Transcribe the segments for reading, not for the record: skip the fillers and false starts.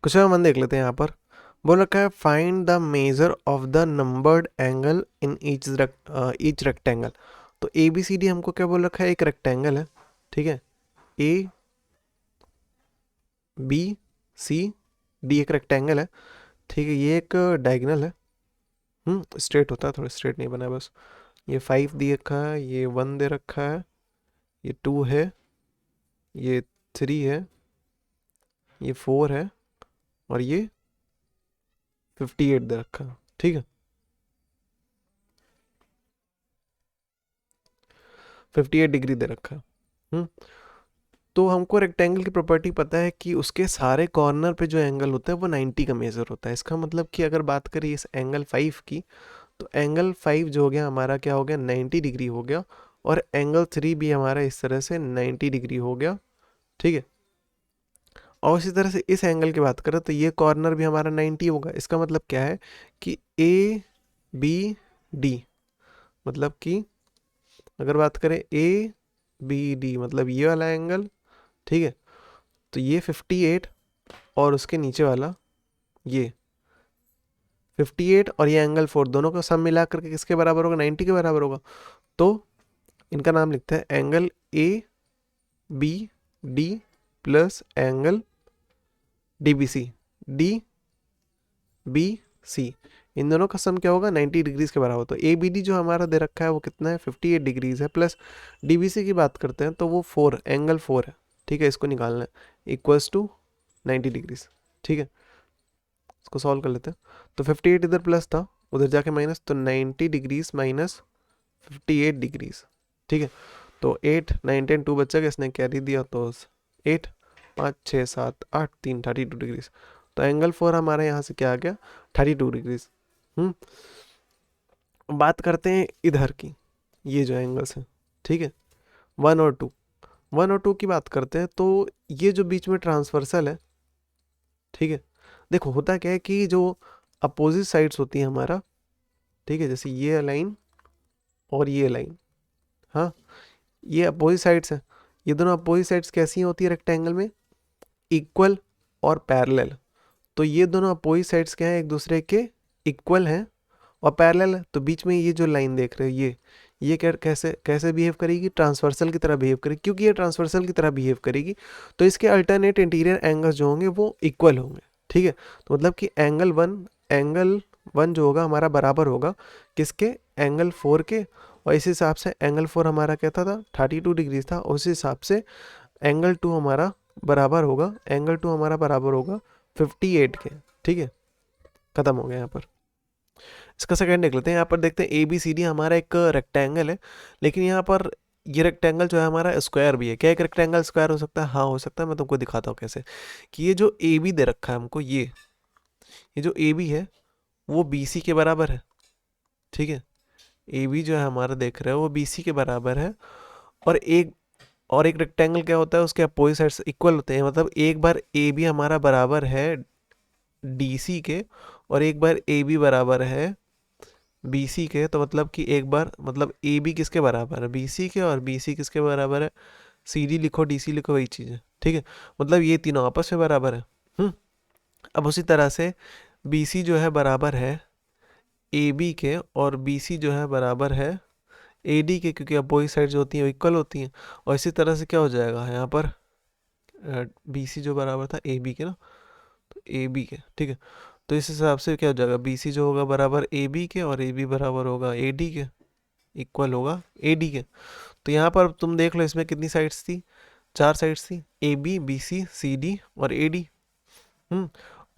कुछ और मन देख लेते हैं यहाँ पर। बोल रखा है find the measure of the numbered angle in each rectangle. तो ए बी सी डी हमको क्या बोल रखा है, एक रेक्टेंगल है, ठीक है, ए बी सी डी एक रेक्टेंगल है, ठीक है, ये एक डायगोनल है। स्ट्रेट होता है, थोड़ा स्ट्रेट नहीं बना है बस। ये 5 दे रखा है, ये 1 दे रखा है, ये 2 है, ये 3 है, ये 4 है, और ये 58 दे रखा है, ठीक है। 58 डिग्री दे रखा है। हम्म तो हमको रेक्टेंगल की प्रॉपर्टी पता है कि उसके सारे कॉर्नर पे जो एंगल होता है वो 90 का मेजर होता है। इसका मतलब कि अगर बात करें इस एंगल 5 की, तो एंगल 5 जो हो गया हमारा क्या हो गया, 90 डिग्री हो गया। और एंगल 3 भी हमारा इस तरह से 90 डिग्री हो गया, ठीक है। और इसी तरह से इस एंगल की बात करें तो ये कॉर्नर भी हमारा 90 होगा। इसका मतलब क्या है कि ए बी डी, मतलब कि अगर बात करें ए बी डी मतलब ये वाला एंगल, ठीक है, तो ये 58 और उसके नीचे वाला ये 58 और ये एंगल 4 दोनों का सम मिला करके किसके बराबर होगा, 90 के बराबर होगा। तो इनका नाम लिखते हैं angle A B D plus angle D B C, D B C, इन दोनों का सम क्या होगा, 90 डिग्रीज के बराबर। तो ए बी डी जो हमारा दे रखा है वो कितना है, 58 डिग्रीज है, प्लस डी बी सी की बात करते हैं तो वो 4 एंगल 4 है, ठीक है, इसको निकालना है इक्वल्स टू 90 डिग्रीज, ठीक है। इसको सॉल्व कर लेते हैं। तो 58 इधर प्लस था, उधर जाके माइनस, तो 90 डिग्रीज माइनस 58 डिग्रीज, ठीक है। तो 8 9 10 2 बच्चा, इसने कैरी दिया तो 8 5 6 7 8 3 32 डिग्रीज। तो एंगल 4 हमारे यहाँ से क्या आ गया, 32 डिग्रीज। बात करते हैं इधर की, ये जो एंगल्स हैं, ठीक है, 1 और 2। 1 और 2 की बात करते हैं तो ये जो बीच में ट्रांसवर्सल है, ठीक है, देखो होता क्या है कि जो अपोजिट साइड्स होती है हमारा, ठीक है, जैसे ये लाइन और ये लाइन, हाँ, ये अपोजिट साइड्स हैं। ये दोनों अपोजिट साइड्स कैसी होती है रेक्टेंगल में, इक्वल और पैरेलल। तो ये दोनों अपोजिट साइड्स क्या हैं, एक दूसरे के इक्वल हैं और पैरेलल है। तो बीच में ये जो लाइन देख रहे हो, ये कैसे कैसे बिहेव करेगी, ट्रांसवर्सल की तरह बिहेव करेगी। क्योंकि ये ट्रांसवर्सल की तरह बिहेव करेगी तो इसके अल्टरनेट इंटीरियर एंगल्स जो होंगे वो इक्वल होंगे, ठीक है। तो मतलब कि एंगल वन जो होगा हमारा बराबर होगा किसके, एंगल 4 के। और इस हिसाब से एंगल 4 हमारा कहता था 32 डिग्री था, उस हिसाब से एंगल 2 हमारा बराबर होगा, एंगल 2 हमारा बराबर होगा 58 के, ठीक है। खत्म हो गया यहाँ पर। इसका सेकंड देख लेते हैं। यहाँ पर देखते हैं ए बी सी डी हमारा एक रेक्टेंगल है, लेकिन यहाँ पर ये रेक्टेंगल जो है हमारा स्क्वायर भी है। क्या एक रेक्टेंगल स्क्वायर हो सकता है, हाँ हो सकता है। मैं तुमको दिखाता हूँ कैसे। कि ये जो ए बी दे रखा है हमको, ये जो ए बी है वो बी सी के बराबर है, ठीक है। ए बी जो है हमारा देख रहे हो वो बी सी के बराबर है। और एक रेक्टेंगल क्या होता है, उसके अपोजिट साइड्स इक्वल होते हैं। मतलब एक बार ए बी हमारा बराबर है डी सी के, और एक बार ए बी बराबर है बी सी के। तो मतलब कि एक बार मतलब ए बी किसके बराबर है, बी सी के, और बी सी किसके बराबर है, सी डी लिखो डी सी लिखो, वही चीज़ है, ठीक है। मतलब ये तीनों आपस में बराबर है। अब उसी तरह से बी सी जो है बराबर है ए बी के, और बी सी जो है बराबर है ए डी के, क्योंकि अपोजिट साइड जो होती हैं वो इक्वल होती हैं। और इसी तरह से क्या हो जाएगा यहाँ पर, बी सी जो बराबर था ए बी के ना, तो ए बी के, ठीक है। तो इस हिसाब से क्या हो जाएगा, बी सी जो होगा बराबर ए बी के, और ए बी बराबर होगा ए डी के, इक्वल होगा ए डी के। तो यहाँ पर तुम देख लो इसमें कितनी साइड्स थी, 4 साइड्स थी, A B B C C D और ए डी।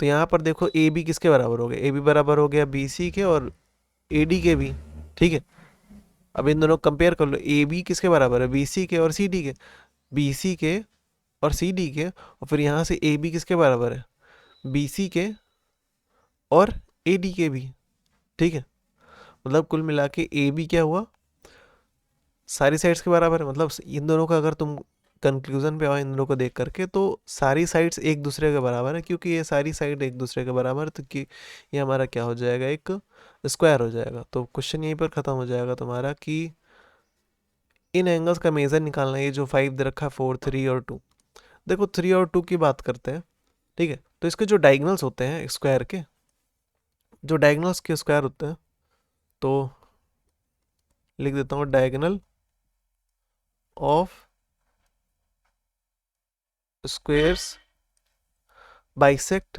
तो यहाँ पर देखो ए बी किसके बराबर हो गया, ए बी बराबर हो गया बी सी के और ए डी के भी, ठीक है। अब इन दोनों कंपेयर कर लो, ए बी किसके बराबर है, बी सी के और सी डी के, बी सी के और सी डी के। और फिर यहाँ से ए बी किसके बराबर है, बी सी के और ए डी के भी, ठीक है। मतलब कुल मिला के ए बी क्या हुआ, सारी साइड्स के बराबर है। मतलब इन दोनों का अगर तुम कंक्लूजन पे आओ इन दोनों को देख करके, तो सारी साइड्स एक दूसरे के बराबर है। क्योंकि ये सारी साइड एक दूसरे के बराबर है, तो कि ये हमारा क्या हो जाएगा, एक स्क्वायर हो जाएगा। तो क्वेश्चन यहीं पर ख़त्म हो जाएगा तुम्हारा कि इन एंगल्स का मेज़र निकालना है। ये जो 5 दे रखा है 4 3 और 2। देखो 3 और 2 की बात करते हैं। ठीक है। तो इसके जो डायगनल्स होते हैं स्क्वायर के, जो डायगनल्स के स्क्वायर होते हैं, तो लिख देता हूँ diagonal of squares bisect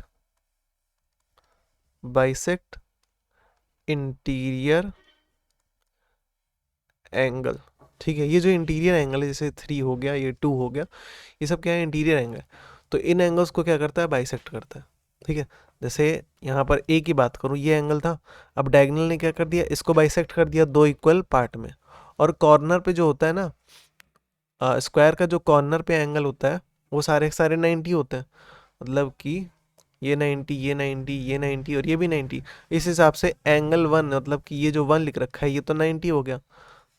bisect interior angle. ठीक है, ये जो इंटीरियर एंगल है, जैसे 3 हो गया, ये 2 हो गया, ये सब क्या है, इंटीरियर एंगल। तो इन एंगल्स को क्या करता है, बाइसेक्ट करता है। ठीक है, जैसे यहाँ पर ए की बात करूँ, ये एंगल था, अब डायगनल ने क्या कर दिया, इसको बाइसेक्ट कर दिया दो इक्वल पार्ट में। और कॉर्नर पे जो होता है ना, स्क्वायर का जो कॉर्नर पे एंगल होता है, वो सारे के सारे 90 होते हैं। मतलब कि ये 90, ये 90, ये 90 और ये भी 90। इस हिसाब से एंगल वन, मतलब कि ये जो वन लिख रखा है, ये तो 90 हो गया।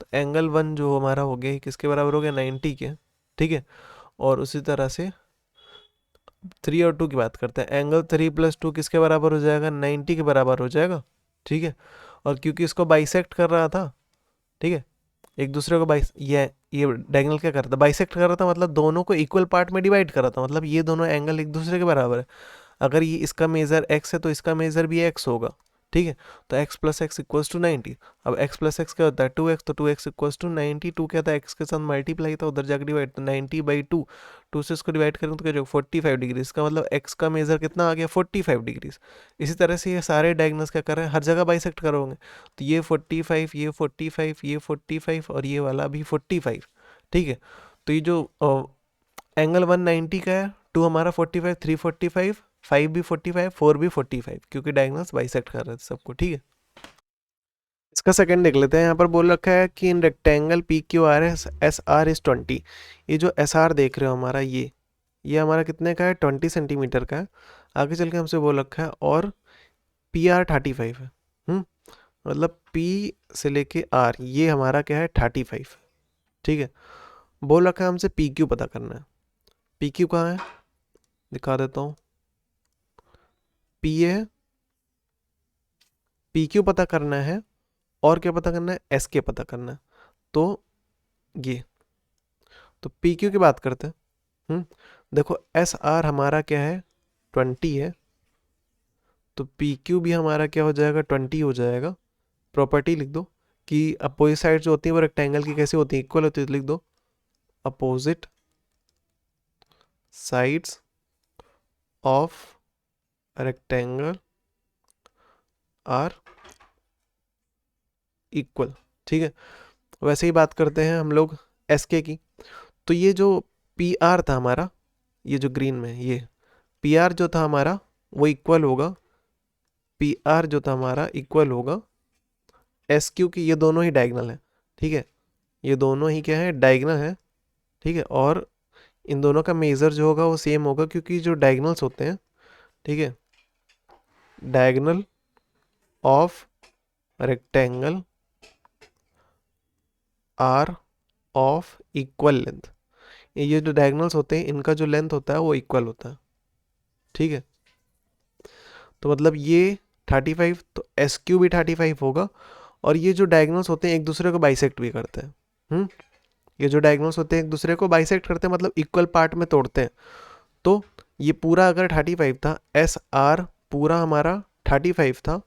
तो एंगल वन जो हमारा हो गया, ये किसके बराबर हो गया, 90 के। ठीक है, और उसी तरह से 3 और 2 की बात करते हैं, एंगल 3 प्लस 2 किसके बराबर हो जाएगा, 90 के बराबर हो जाएगा। ठीक है, और क्योंकि इसको बाइसेक्ट कर रहा था, ठीक है, एक दूसरे को बाइस ये डायगोनल क्या कर रहा था, बाइसेक्ट कर रहा था, मतलब दोनों को इक्वल पार्ट में डिवाइड कर रहा था, मतलब ये दोनों एंगल एक दूसरे के बराबर है। अगर ये इसका मेज़र x है तो इसका मेज़र भी x होगा। ठीक है, तो x plus x equals to 90। अब x प्लस एक्स क्या होता है, 2x, तो 2x इक्वल्स टू 90। 2 क्या था, x के साथ मल्टीप्लाई था, उधर जाकर डिवाइड, तो 90/2। 2 से इसको डिवाइड करें तो क्या जाएगा, 45 डिग्री। इसका मतलब x का मेज़र कितना आ गया, 45 डिग्री। इसी तरह से ये सारे डायगोनल्स क्या कर रहे हैं, हर जगह बाइसेक्ट करोगे, तो ये 45, ये 45, ये 45 और ये वाला भी 45। ठीक है, तो ये जो एंगल 190 का है, 2 हमारा 45, 3 45, 5 भी 45, 4 भी 45, क्योंकि डायगोनल्स बाइसेक्ट कर रहे थे सबको। ठीक है, इसका सेकंड देख लेते हैं। यहाँ पर बोल रखा है कि in rectangle P Q R S R is 20। ये जो एस आर देख रहे हो हमारा, ये हमारा कितने का है, 20 सेंटीमीटर का है। आगे चल के हमसे बोल रखा है और पी आर 35 है। मतलब पी से लेके आर, ये हमारा क्या है, 35। ठीक है, बोल रखा है हमसे पी क्यू पता करना है। पी क्यू कहाँ है, दिखा देता हूँ। पी है, पी क्यू पता करना है, और क्या पता करना है, एस के पता करना है। तो ये, तो पी क्यू की बात करते हैं। देखो एस आर हमारा क्या है, 20 है, तो पी क्यू भी हमारा क्या हो जाएगा, 20 हो जाएगा। प्रॉपर्टी लिख दो कि अपोजिट साइड जो होती है वो रेक्टेंगल की कैसे होती है, इक्वल होती है, तो लिख दो opposite sides of rectangle are equal. ठीक है, वैसे ही बात करते हैं हम लोग एस के की। तो ये जो पी आर था हमारा, ये जो ग्रीन में, ये पी आर जो था हमारा, वो इक्वल होगा, पी आर जो था हमारा इक्वल होगा एस क्यू की। ये दोनों ही डायगनल है। ठीक है, ये दोनों ही क्या है, डायगनल है। ठीक है, और इन दोनों का मेजर जो होगा वो सेम होगा, क्योंकि जो डायगनल्स होते हैं, ठीक है, diagonal of rectangle are of equal length. ये जो डायगनल्स होते हैं, इनका जो लेंथ होता है वो इक्वल होता है। ठीक है, तो मतलब ये 35, तो एस क्यू भी 35 होगा। और ये जो डायगनल्स होते हैं एक दूसरे को बाइसेक्ट भी करते हैं। ये जो डायगनल्स होते हैं एक दूसरे को बाइसेक्ट करते हैं, मतलब इक्वल पार्ट में तोड़ते हैं। तो ये पूरा अगर 35 था, एस आर पूरा हमारा 35 था।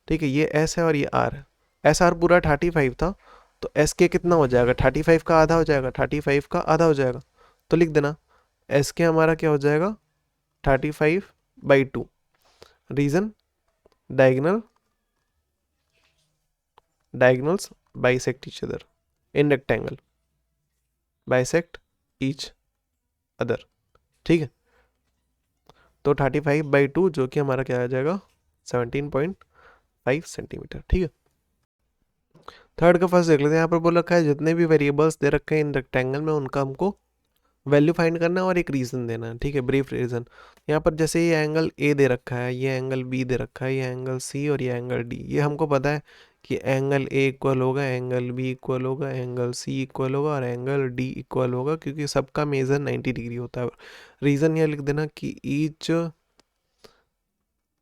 ठीक है, ये एस है और ये आर है। एस आर पूरा 35 था, तो एस के कितना हो जाएगा, 35 का आधा हो जाएगा, 35 का आधा हो जाएगा। तो लिख देना एस के हमारा क्या हो जाएगा, 35/2। Reason, diagonal diagonals bisect each other in rectangle, bisect each other. ठीक है, तो 35/2 जो कि हमारा क्या आ जाएगा, 17.5 सेंटीमीटर। ठीक है, थर्ड का फर्स्ट देख लेते हैं। यहाँ पर बोल रखा है जितने भी वेरिएबल्स दे रखे हैं इन रेक्टेंगल में, उनका हमको वैल्यू फाइंड करना है और एक रीज़न देना है। ठीक है, ब्रीफ रीज़न। यहाँ पर जैसे ये एंगल ए दे रखा है, ये एंगल बी दे रखा है, ये एंगल सी और ये एंगल डी। ये हमको पता है कि एंगल ए इक्वल होगा, एंगल बी इक्वल होगा, एंगल सी इक्वल होगा और एंगल डी इक्वल होगा, क्योंकि सबका मेज़र 90 डिग्री होता है। रीज़न यह लिख देना कि each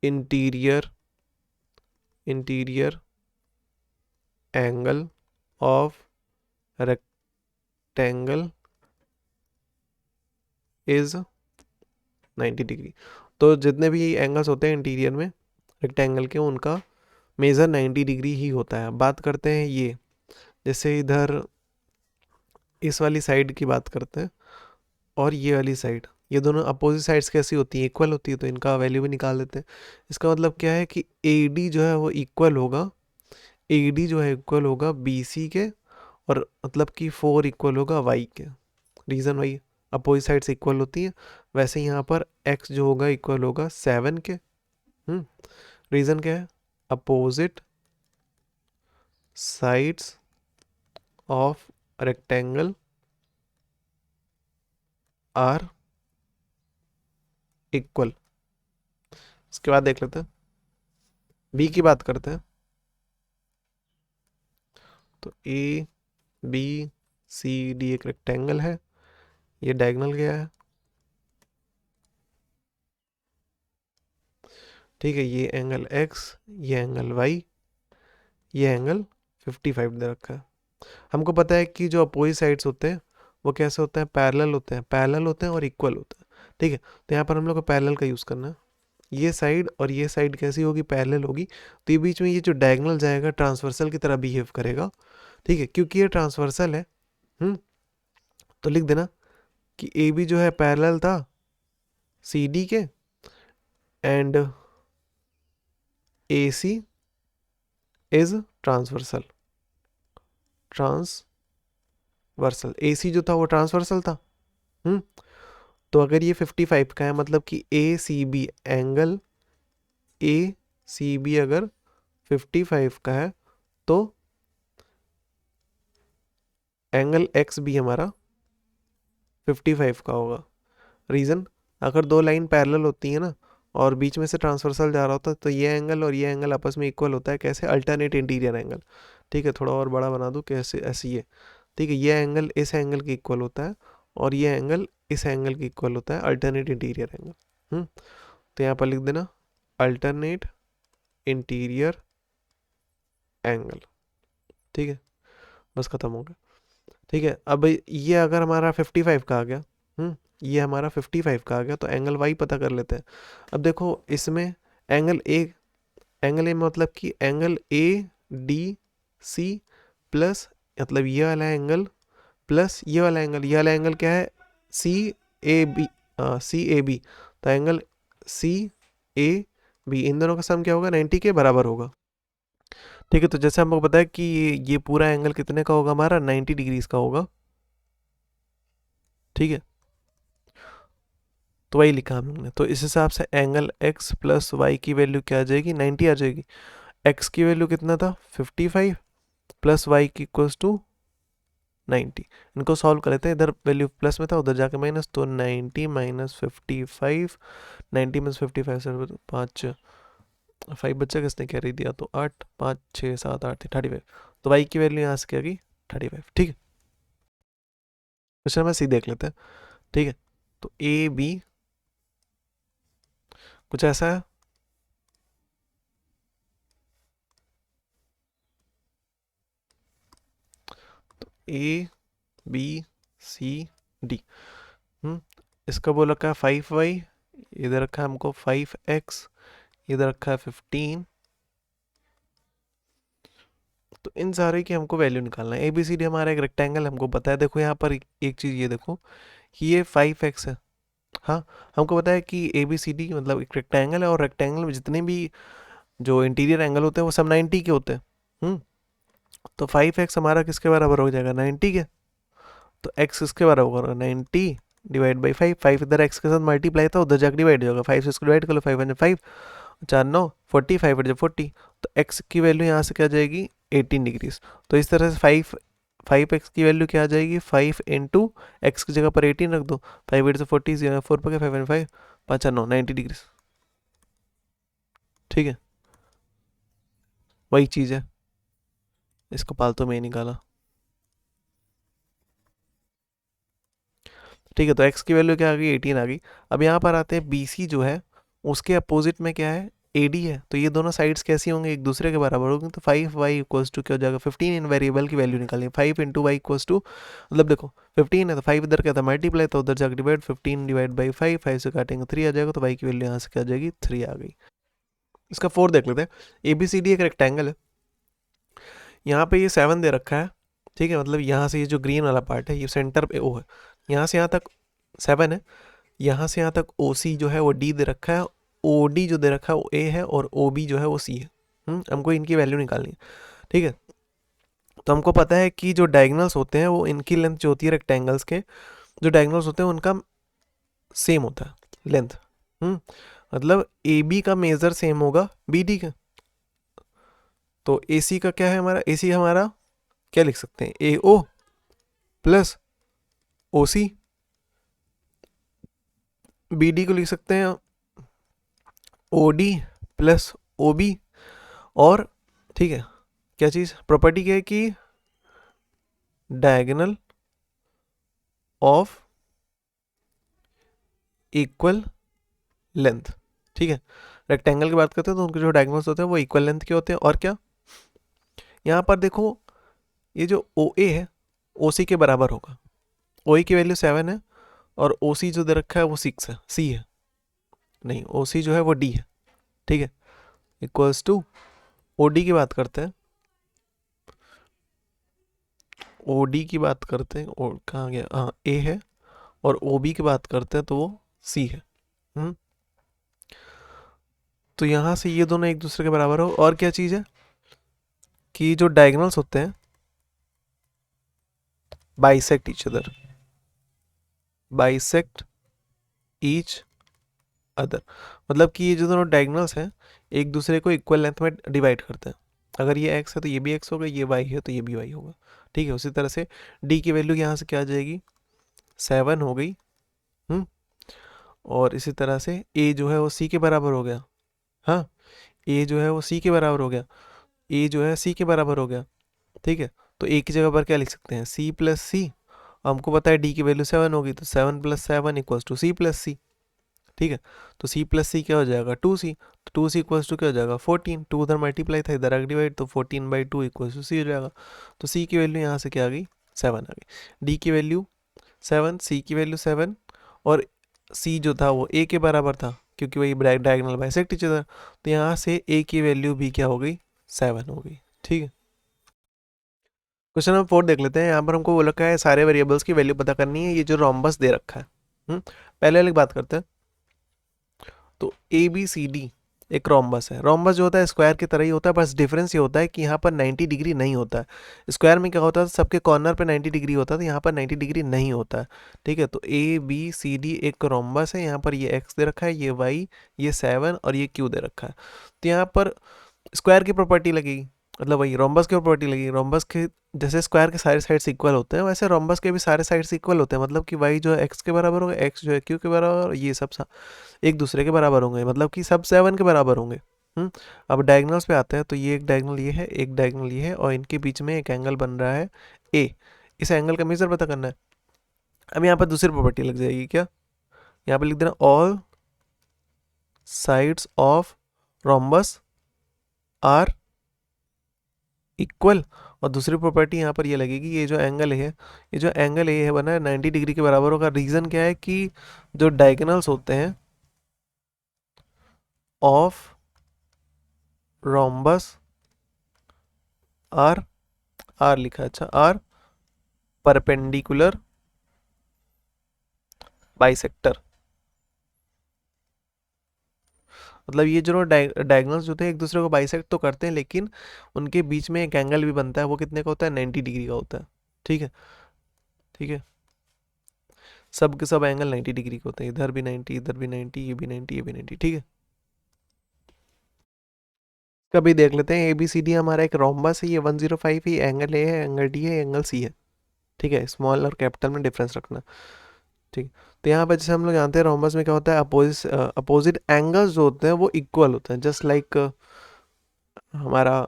interior angle of rectangle is 90 degree. तो जितने भी एंगल्स होते हैं इंटीरियर में रेक्टेंगल के, उनका मेज़र 90 डिग्री ही होता है। बात करते हैं ये, जैसे इधर इस वाली साइड की बात करते हैं और ये वाली साइड, ये दोनों अपोजिट साइड्स कैसी होती हैं, इक्वल होती है, तो इनका वैल्यू भी निकाल लेते हैं। इसका मतलब क्या है कि AD जो है वो इक्वल होगा, AD जो है इक्वल होगा BC के, और मतलब कि 4 इक्वल होगा Y के। रीज़न वही, अपोजिट साइड्स इक्वल होती हैं। वैसे यहाँ पर X जो होगा इक्वल होगा 7 के। रीज़न क्या है, opposite sides of rectangle are equal. इसके बाद देख लेते हैं, बी की बात करते हैं। तो ABCD एक रेक्टेंगल है, ये डायगोनल गया है, ठीक है। ये एंगल X, ये एंगल Y, ये एंगल 55 दे रखा है। हमको पता है कि जो अपोजिट साइड्स होते हैं वो कैसे होते हैं, पैरेलल होते हैं, पैरेलल होते हैं और इक्वल होते हैं, ठीक है। तो यहाँ पर हम लोग को पैरेलल का यूज़ करना है। ये साइड और ये साइड कैसी होगी, पैरेलल होगी, तो ये बीच में ये जो डायगोनल जाएगा ट्रांसवर्सल की तरह बिहेव करेगा, ठीक है, क्योंकि ये ट्रांसवर्सल है। तो लिख देना कि AB जो है पैरेलल था CD के, and AC is transversal. Transversal AC जो था वो ट्रांसवर्सल था। तो अगर ये 55 का है, मतलब कि ACB एंगल ACB अगर 55 का है, तो एंगल XB हमारा 55 का होगा। रीज़न, अगर दो लाइन पैरेलल होती है ना और बीच में से ट्रांसवर्सल जा रहा होता है, तो ये एंगल और ये एंगल आपस में इक्वल होता है। कैसे, अल्टरनेट इंटीरियर एंगल, ठीक है। थोड़ा और बड़ा बना दूँ, कैसे, ऐसे ये, ठीक है। ये एंगल इस एंगल के इक्वल होता है और ये एंगल इस एंगल के इक्वल होता है, अल्टरनेट इंटीरियर एंगल। तो यहाँ पर लिख देना अल्टरनेट इंटीरियर एंगल, ठीक है। बस खत्म हो गया, ठीक है। अब ये अगर हमारा 55 का आ गया, ये हमारा 55 का आ गया, तो एंगल Y पता कर लेते हैं। अब देखो इसमें एंगल ए मतलब कि एंगल ADC प्लस, मतलब ये वाला एंगल प्लस ये वाला एंगल, ये वाला एंगल क्या है, CAB, CAB। तो एंगल CAB, इन दोनों का सम क्या होगा, 90 के बराबर होगा, ठीक है। तो जैसे हमको पता है कि ये पूरा एंगल कितने का होगा, हमारा 90 डिग्रीज का होगा, ठीक है। तो वही लिखा हम लोग ने। तो इस हिसाब से एंगल X प्लस Y की वैल्यू क्या आ जाएगी, 90 आ जाएगी। X की वैल्यू कितना था, 55, प्लस Y की इक्वल्स टू 90। इनको सॉल्व कर लेते हैं, इधर वैल्यू प्लस में था, उधर जाके माइनस, तो 90 माइनस 55, 90 माइनस 55 से 5 5 बच्चा किसने कैरी दिया, तो 8 5 6 7 8 35। तो Y की वैल्यू यहाँ से क्या आ गई, 35, ठीक है। क्वेश्चन में सी देख लेते हैं, ठीक है। तो AB कुछ ऐसा है, तो ABCD, इसका बोल रखा है 5Y, इधर रखा है हमको 5X, इधर रखा है 15। तो इन सारे की हमको वैल्यू निकालना है। ABCD हमारा एक रेक्टेंगल हमको पता है। देखो यहाँ पर एक चीज़ ये देखो कि ये 5X है, हाँ। हमको पता है कि ABCD मतलब एक रेक्टेंगल है, और रेक्टेंगल में जितने भी जो इंटीरियर एंगल होते हैं वो सब 90 के होते हैं। तो 5X हमारा किसके बराबर हो जाएगा, 90 के। तो X किसके बराबर होगा, 90 डिवाइड बाई 5। 5 इधर X के साथ मल्टीप्लाई था, उधर जाकर डिवाइड हो जाएगा। 5 से इसको डिवाइड कर लो, 5 4 9 40, 5 जब 40, तो x की वैल्यू यहाँ से क्या आ जाएगी, 18 डिग्रीज। तो इस तरह से 5x की वैल्यू क्या आ जाएगी, 5 इंटू एक्स की जगह पर 18 रख दो, 5 8 से 40, 4 पर 5 5 5 9 90 डिग्रीज, ठीक है। वही चीज़ है, इसको पालतू में ही निकाला, ठीक है। तो x की वैल्यू क्या आ गई, 18 आ गई। अब यहाँ पर आते हैं BC जो है उसके अपोजिट में क्या है, AD है, तो ये दोनों साइड्स कैसी होंगी, एक दूसरे के बराबर होंगी। तो 5y इक्वल्स टू क्या हो जाएगा 15, इन वेरिएबल की वैल्यू निकालिए। 5 इंटू वाई इक्वल्स टू, मतलब देखो 15 है तो 5 इधर क्या था मल्टीप्लाई, तो उधर जाकर डिवाइड, 15 डिवाइड बाई 5, 5 से काटेंगे 3 आ जाएगा, तो y की वैल्यू यहाँ से क्या आ जाएगी 3 आ गई। इसका 4 देख लेते हैं। ABCD एक रेक्टेंगल है, यहाँ पे ये 7 दे रखा है, ठीक है, मतलब यहाँ से ये जो ग्रीन वाला पार्ट है ये सेंटर पे O है, यहाँ से यहाँ तक 7 है, यहाँ से यहाँ तक OC जो है वो D दे रखा है, OD जो दे रखा है वो A है, और OB जो है वो C है। हमको इनकी वैल्यू निकालनी है, ठीक है। तो हमको पता है कि जो डायगोनल्स होते हैं वो इनकी लेंथ जो होती है रेक्टेंगल्स के, जो डायगोनल्स होते हैं उनका सेम होता है लेंथ। मतलब AB का मेजर सेम होगा BD का। तो AC का क्या है हमारा, AC हमारा क्या लिख सकते हैं, AO प्लस OC। BD को लिख सकते हैं OD प्लस OB। और ठीक है, क्या चीज़ प्रॉपर्टी क्या है कि डायगोनल ऑफ इक्वल लेंथ, ठीक है। रेक्टेंगल की बात करते हैं तो उनके जो डायगोनल्स होते हैं वो इक्वल लेंथ के होते हैं। और क्या, यहाँ पर देखो ये जो OA है OC के बराबर होगा। OA की वैल्यू 7 है और OC जो दे रखा है वो 6 है, C है नहीं, OC जो है वो D है, ठीक है। इक्वल्स टू OD की बात करते हैं, OD की बात करते हैं, और कहाँ गया, हाँ A है, और OB की बात करते हैं तो वो C है। तो यहाँ से ये दोनों एक दूसरे के बराबर हो। और क्या चीज़ है कि जो डायगोनल्स होते हैं bisect each other, bisect each other, मतलब कि ये जो दोनों डायगोनल्स हैं एक दूसरे को इक्वल लेंथ में डिवाइड करते हैं। अगर ये x है तो ये भी x होगा, ये y है तो ये भी y होगा, ठीक है। उसी तरह से d की वैल्यू यहाँ से क्या आ जाएगी 7 हो गई। और इसी तरह से a जो है वो c के बराबर हो गया, हाँ a जो है वो c के बराबर हो गया, a जो है c के बराबर हो गया, ठीक है। तो a की जगह पर क्या लिख सकते हैं c प्लस सी, हमको पता है d की वैल्यू 7 होगी, तो 7 plus 7 equals to c plus C, ठीक है। तो c प्लस सी क्या हो जाएगा 2c, तो 2c इक्वल्स टू क्या हो जाएगा 14, 2 उधर मल्टीप्लाई था इधर आगे डिवाइड, तो 14/2 इक्वल्स टू c हो जाएगा। तो c की वैल्यू यहाँ से क्या आ गई 7 आ गई, d की वैल्यू 7, c की वैल्यू 7, और c जो था वो a के बराबर था क्योंकि वही डायगोनल बाइसेक्ट ईच अदर, तो यहाँ से a की वैल्यू भी क्या हो गई 7 हो गई, ठीक है। क्वेश्चन नंबर 4 देख लेते हैं। यहाँ पर हमको बोला है सारे वेरिएबल्स की वैल्यू पता करनी है, ये जो रोम्बस दे रखा है। पहले वाली बात करते हैं। तो ABCD एक रोम्बस है। रोम्बस जो होता है स्क्वायर की तरह ही होता है, बस डिफरेंस ये होता है कि यहाँ पर 90 डिग्री नहीं होता है। स्क्वायर में क्या होता है सबके कॉर्नर पे 90 डिग्री होता है, तो यहाँ पर 90 डिग्री नहीं होता है, ठीक है। तो ABCD एक रोम्बस है। यहाँ पर ये x दे रखा है, ये y, ये 7 और ये q दे रखा है। तो यहाँ पर स्क्वायर की प्रॉपर्टी लगेगी, मतलब वही रोम्बस की प्रॉपर्टी लगेगी। रोम्बस के जैसे स्क्वायर के सारे साइड्स इक्वल होते हैं वैसे रोम्बस के भी सारे साइड्स इक्वल होते हैं, मतलब कि y जो है x के बराबर होगा, x जो है q के बराबर, और ये सब एक दूसरे के बराबर होंगे, मतलब कि सब 7 के बराबर होंगे। अब डायगोनल्स पे आते हैं। तो ये एक डायगोनल ये है, एक डायगोनल ये है, और इनके बीच में एक एंगल बन रहा है a। इस एंगल का मेजर पता करना है। अब यहाँ पर दूसरी प्रॉपर्टी लग जाएगी, क्या, यहाँ पर लिख देना all sides of rhombus are equal. और दूसरी प्रॉपर्टी यहाँ पर ये लगेगी, ये जो एंगल है, ये जो एंगल ए है बना है 90 डिग्री के बराबर होगा। रीज़न क्या है कि जो डायगोनल्स होते हैं ऑफ रोम्बस आर, आर लिखा है, अच्छा, आर परपेंडिकुलर बाइसेक्टर, मतलब ये जो डायगोनल्स जो थे एक दूसरे को बाइसेक्ट तो करते हैं, लेकिन उनके बीच में एक एंगल भी बनता है, वो कितने का होता है 90 डिग्री का होता है, ठीक है। ठीक है, सब के सब एंगल 90 डिग्री के होते हैं, इधर भी 90, इधर भी 90, ये भी 90, ये भी 90, ठीक है। कभी देख लेते हैं ABCD हमारा एक रोम्बस है, ये 105 है, एंगल ए है, एंगल डी है, एंगल सी है, ठीक है। स्मॉल और कैपिटल में डिफरेंस रखना, ठीक। तो यहाँ पर जैसे हम लोग जानते हैं रोम्बस में क्या होता है, अपोजिट एंगल्स जो होते हैं वो इक्वल होते हैं, जस्ट लाइक हमारा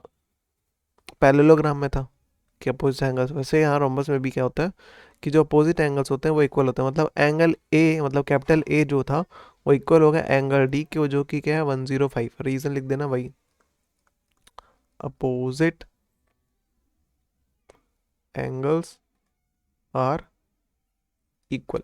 पैरेललोग्राम में था कि अपोजिट एंगल्स, वैसे यहाँ रोम्बस में भी क्या होता है कि जो अपोजिट एंगल्स होते हैं वो इक्वल होते हैं। मतलब एंगल ए, मतलब कैपिटल ए जो था वो इक्वल होगा एंगल डी के, जो कि क्या है 105। रीजन लिख देना भाई, अपोजिट एंगल्स आर इक्वल।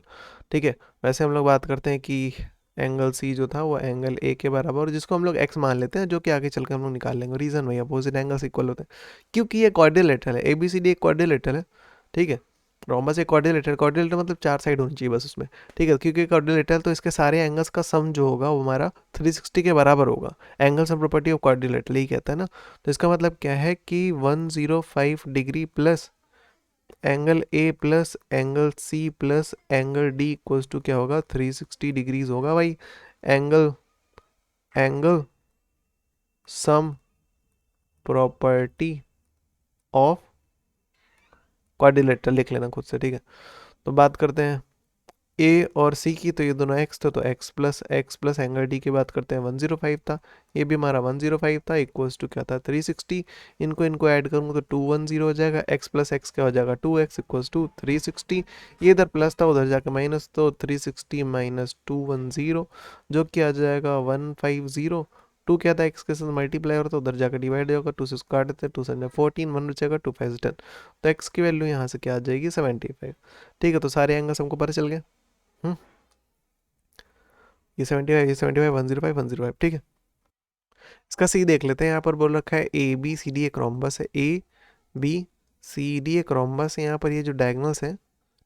ठीक है, वैसे हम लोग बात करते हैं कि एंगल सी जो था वो एंगल ए के बराबर, और जिसको हम लोग एक्स मान लेते हैं, जो कि आगे चलकर हम लोग निकाल लेंगे। रीजन भाई अपोजिट एंगल्स इक्वल होते हैं क्योंकि ये क्वाड्रिलेटरल है, ABCD एक क्वाड्रिलेटरल है। ठीक है, रोम्बस एक क्वाड्रिलेटरल, क्वाड्रिलेटरल मतलब 4 साइड होनी चाहिए बस उसमें। ठीक है, क्योंकि क्वाड्रिलेटरल तो इसके सारे एंगल्स का सम जो होगा वो हमारा 360 के बराबर होगा। Angle sum property of quadrilateral यही कहता है ना। तो इसका मतलब क्या है कि 105 degree plus angle A plus angle C plus angle D equals to क्या होगा, 360 डिग्रीज होगा भाई। Angle angle sum property of quadrilateral लिख लेना खुद से। ठीक है, तो बात करते हैं ए और सी की, तो ये दोनों एक्स थे, तो एक्स प्लस एंगल डी की बात करते हैं 105 था, ये भी हमारा 105 था, इक्वल्स टू क्या था 360। इनको इनको ऐड करूँगा तो 210 हो जाएगा, एक्स प्लस एक्स क्या हो जाएगा 2x इक्वल्स टू 360। ये इधर प्लस था उधर जाकर माइनस, तो 360 माइनस 210 जो कि आ जाएगा 150। टू क्या था एक्स के साथ मल्टीप्लाई और तो उधर जाकर डिवाइड होगा, 2 से काट देते हैं, 2 से 14, 1 बचेगा, 2 5 10, तो एक्स की वैल्यू यहाँ से क्या आ जाएगी 75। ठीक है, तो सारे एंगल्स हमको पता चल गए। ये 75, ये 75, 105, 105। ठीक है, इसका सी देख लेते हैं। यहाँ पर बोल रखा है ABCD एक रोम्बस है, ABCD एक रोम्बस है। यहाँ पर ये जो डायगोनल्स है,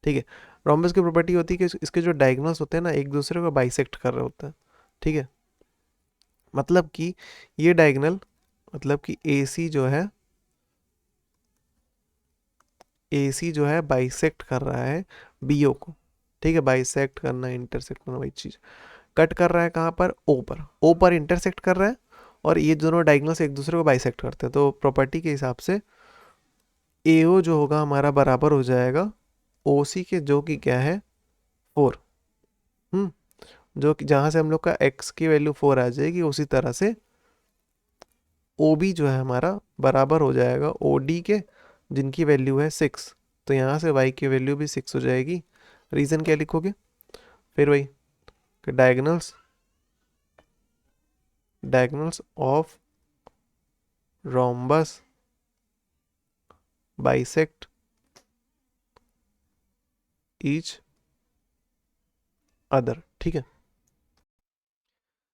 ठीक है, रोम्बस की प्रॉपर्टी होती है कि इसके जो डायगोनल्स होते हैं ना एक दूसरे को बाइसेक्ट कर रहे होते हैं। ठीक है, मतलब कि ये डायगोनल, मतलब कि AC जो है बाइसेक्ट कर रहा है BO को। ठीक है, बाइसेक्ट करना, इंटरसेक्ट करना वही चीज़। कट कर रहा है कहाँ पर, ओ पर इंटरसेक्ट कर रहा है, और ये दोनों डायगोनल्स एक दूसरे को बाइसेक्ट करते हैं। तो प्रॉपर्टी के हिसाब से AO जो होगा हमारा बराबर हो जाएगा OC के, जो कि क्या है 4। जो कि जहाँ से हम लोग का x की वैल्यू 4 आ जाएगी, उसी तरह से OB जो है हमारा बराबर हो जाएगा OD के, जिनकी वैल्यू है 6। तो यहाँ से y की वैल्यू भी 6 हो जाएगी। रीज़न क्या लिखोगे फिर वही कि diagonals of rhombus bisect each other. ठीक है,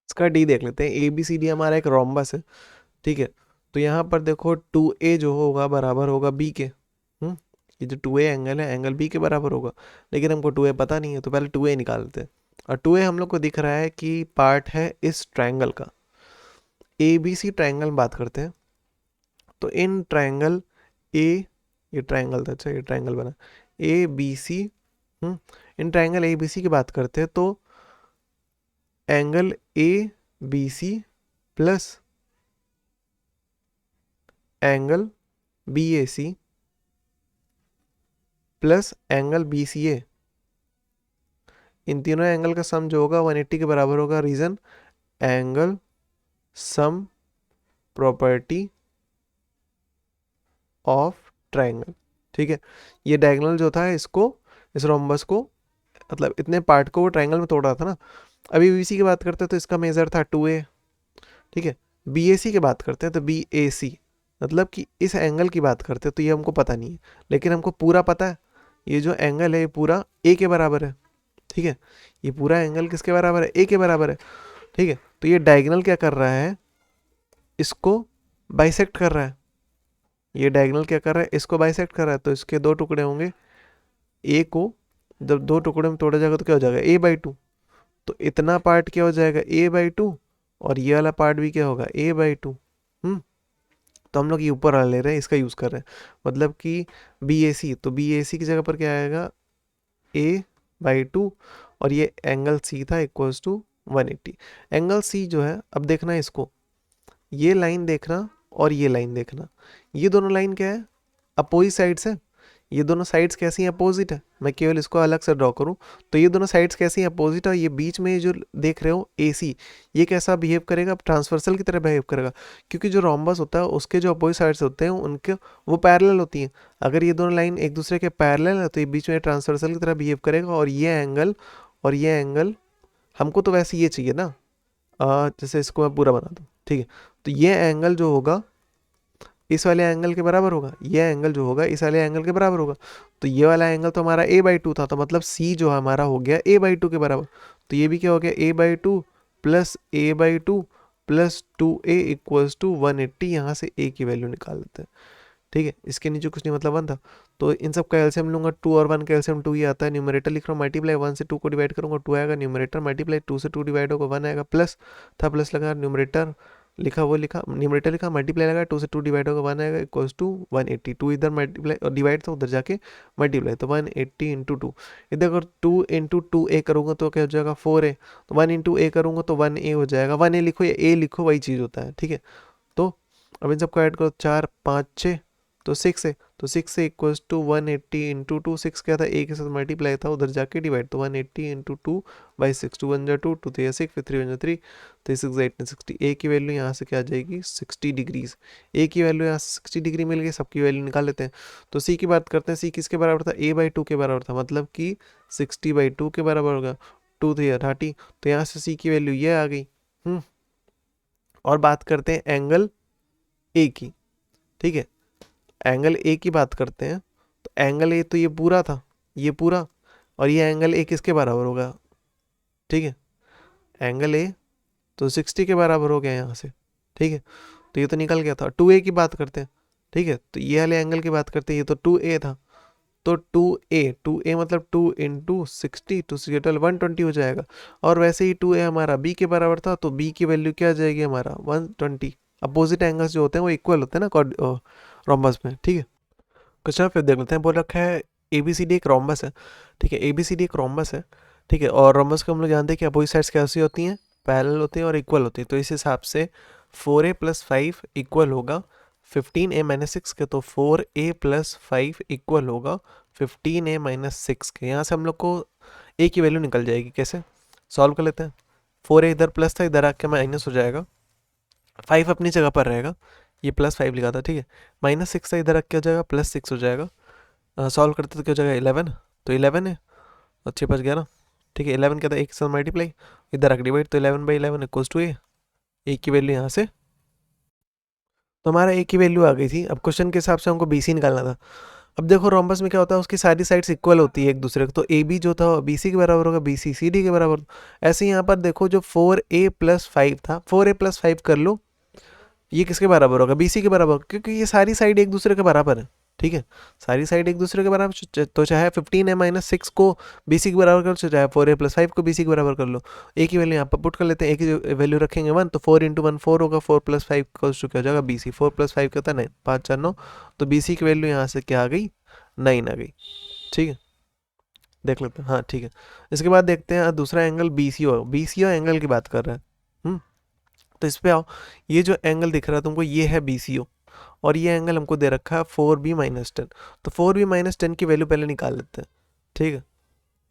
इसका डी देख लेते हैं। ABCD हमारा एक रोम्बस है। ठीक है, तो यहाँ पर देखो 2A जो होगा बराबर होगा B के। ये जो 2A एंगल है, एंगल B के बराबर होगा, लेकिन हमको 2A पता नहीं है, तो पहले 2A निकालते हैं। और 2A हम लोग को दिख रहा है कि पार्ट है इस ट्रायंगल का। ABC ट्रायंगल बात करते हैं, तो इन ट्रायंगल ये ट्रायंगल था, अच्छा ये ट्रायंगल बना ABC। इन ट्रायंगल ABC की बात करते हैं, तो angle ABC plus angle BAC plus angle BCA, इन तीनों एंगल का सम जो होगा 180 के बराबर होगा। Reason angle sum property of triangle. ठीक है, ये डायगोनल जो था इसको, इस रोम्बस को, मतलब इतने पार्ट को वो ट्रायंगल में तोड़ रहा था ना। अभी BC की बात करते हैं तो इसका मेजर था 2A। ठीक है, BAC की बात करते हैं तो BAC, मतलब कि इस एंगल की बात करते हैं, तो ये हमको पता नहीं है, लेकिन हमको पूरा पता है ये जो एंगल है ये पूरा A के बराबर है। ठीक है, ये पूरा एंगल किसके बराबर है, A के बराबर है। ठीक है, तो ये डायगोनल क्या कर रहा है, इसको बाइसेक्ट कर रहा है। ये डायगोनल क्या कर रहा है, इसको बाइसेक्ट कर रहा है, तो इसके दो टुकड़े होंगे। A को जब दो टुकड़े में तोड़ा जाएगा तो क्या हो जाएगा A/2। तो इतना पार्ट क्या हो जाएगा A/2, और ये वाला पार्ट भी क्या होगा A/2। तो हम लोग ये ऊपर वाला ले रहे हैं, इसका यूज़ कर रहे हैं, मतलब कि BAC, तो BAC की जगह पर क्या आएगा A/2, और ये एंगल C था इक्वल्स टू 180। एंगल C जो है, अब देखना है इसको, ये लाइन देखना और ये लाइन देखना, ये दोनों लाइन क्या है अपोजिट साइड्स है। ये दोनों साइड्स कैसी हैं, अपोजिट है। मैं केवल इसको अलग से ड्रॉ करूं तो ये दोनों साइड्स कैसी हैं, अपोजिट है। ये बीच में जो देख रहे हो AC, ये कैसा बिहेव करेगा, ट्रांसवर्सल की तरह बिहेव करेगा, क्योंकि जो रोम्बस होता है उसके जो अपोजिट साइड्स होते हैं उनके वो पैरेलल होती हैं। अगर ये दोनों लाइन एक दूसरे के पैरेलल है तो ये बीच में ट्रांसवर्सल की तरह बिहेव करेगा, और ये एंगल हमको तो वैसे ये चाहिए ना, जैसे इसको मैं पूरा बना दूँ, ठीक है। तो ये एंगल जो होगा इस वाले एंगल के बराबर होगा, ये एंगल जो होगा इस वाले एंगल के बराबर होगा। तो ये वाला एंगल तो हमारा a/2 था, तो मतलब c जो हमारा हो गया a/2 के बराबर। तो ये भी क्या हो गया, a/2 plus a/2 plus 2a equals to 180। यहाँ से a की वैल्यू निकाल लेते हैं, ठीक है। इसके नीचे कुछ नहीं, मतलब 1 था। तो इन सब का एलसीएम लूंगा, 2 और 1 का एलसीएम 2 ही आता है। न्यूमरेटर लिख रहा हूँ, मल्टीप्लाई 1 से 2 को डिवाइड करूंगा, 2 आएगा। न्यूमरेटर मल्टीप्लाई 2 से 2 डिवाइड होगा, 1 आएगा। प्लस था, प्लस लगा, न्यूमरेटर लिखा वो लिखा, न्यूमरेटर लिखा, मल्टीप्लाई लगा, 2 से 2 डिवाइड होगा, 1 आएगा इक्वल्स टू 180। 2 इधर मल्टीप्लाई डिवाइड था, उधर जाके मल्टीप्लाई, तो 180 इंटू 2। इधर अगर 2 इंटू 2a करूँगा तो क्या हो जाएगा 4a। तो 1 इंटू a करूँगा तो 1a हो जाएगा। 1a लिखो या a लिखो वही चीज़ होता है, ठीक है। तो अब इन सबको ऐड करो, 4 5 6 तो 6 है। तो 6 से इक्वल्स टू 180 इंटू 2। 6 क्या था, a के साथ मल्टीप्लाई था, उधर जाके डिवाइड। तो 180 इंटू 2 बाई 6, 2 1 जा 2, 2 3 6, फिर 3 1 जा 3, 3 6 8 60। a की वैल्यू यहाँ से क्या आ जाएगी 60 डिग्रीज। a की वैल्यू यहाँ से 60 डिग्री मिल गई, सबकी वैल्यू निकाल लेते हैं। तो c की बात करते हैं, c किसके बराबर था, a/2 के बराबर था, मतलब कि 60/2 के बराबर होगा। 2 3 30, तो यहाँ से c की वैल्यू ये आ गई। और बात करते हैं एंगल ए की, ठीक है। एंगल ए की बात करते हैं, तो एंगल ए तो ये पूरा था, ये पूरा, और ये एंगल ए किसके बराबर होगा, ठीक है। एंगल ए तो 60 के बराबर हो गया यहाँ से, ठीक है। तो ये तो निकल गया था। 2a की बात करते हैं, ठीक है। तो ये वाले एंगल की बात करते हैं, ये तो 2a था। तो 2a मतलब 2 इंटू 60, टू टोटल 120 हो जाएगा। और वैसे ही 2a हमारा b के बराबर था, तो b की वैल्यू क्या आ जाएगी हमारा 120। अपोजिट एंगल्स जो होते हैं वो इक्वल होते हैं ना रोम्बस में, ठीक है। क्वेश्चन फिर देख लेते हैं। बोल रखा है ABCD एक रोम्बस है, ठीक है। ABCD एक रोम्बस है, ठीक है। और रोम्बस को हम लोग जानते हैं कि अपोजिट साइड्स कैसी होती हैं, पैरेलल होती हैं और इक्वल होती हैं। तो इस हिसाब से 4a प्लस 5 इक्वल होगा 15a माइनस 6 के। तो 4a प्लस 5 इक्वल होगा 15a माइनस 6 के। यहाँ से हम लोग को a की वैल्यू निकल जाएगी, कैसे सॉल्व कर लेते हैं। 4a इधर प्लस था, इधर आके माइनस हो जाएगा, 5 अपनी जगह पर रहेगा, ये प्लस 5 लिखा था, ठीक है। माइनस 6 था, इधर रख के हो जाएगा प्लस 6 हो जाएगा। सॉल्व करते तो क्या हो जाएगा 11, तो 11 है और 6 5 11, ठीक है। 11 क्या था, एक साथ मल्टीप्लाई, इधर रख डिवाइड, तो 11/11 इक्वल्स टू ए की वैल्यू यहाँ से, तो हमारा ए की वैल्यू आ गई थी। अब क्वेश्चन के हिसाब से हमको BC निकालना था। अब देखो रोम्बस में क्या होता है, उसकी सारी साइड्स इक्वल होती है एक दूसरे को। तो AB जो था BC के बराबर होगा, BC CD के बराबर। ऐसे यहाँ पर देखो जो 4a प्लस 5 था, 4a प्लस 5 कर लो, ये किसके बराबर होगा, BC के बराबर, क्योंकि ये सारी साइड एक दूसरे के बराबर है, ठीक है। सारी साइड एक दूसरे के बराबर, तो चाहे 15a माइनस 6 को BC के बराबर कर लो, चाहे 4a प्लस 5 को BC के बराबर कर लो। ए की वैल्यू यहाँ पर पुट कर लेते हैं, ए की वैल्यू रखेंगे 1, तो 4 इंटू 1 4 होगा, 4 प्लस 5 इक्वल्स टू क्या हो जाएगा BC। 4 प्लस 5 क्या होता है 9, 5 4 9, तो BC की वैल्यू यहाँ से क्या आ गई 9 आ गई, ठीक है। देख लेते हैं, हाँ ठीक है। इसके बाद देखते हैं दूसरा एंगल BCO एंगल की बात कर रहा है। तो इस पे आओ, ये जो एंगल दिख रहा है तुमको, ये है BCO, और ये एंगल हमको दे रखा है 4b माइनस 10। तो 4b माइनस 10 की वैल्यू पहले निकाल लेते हैं, ठीक है।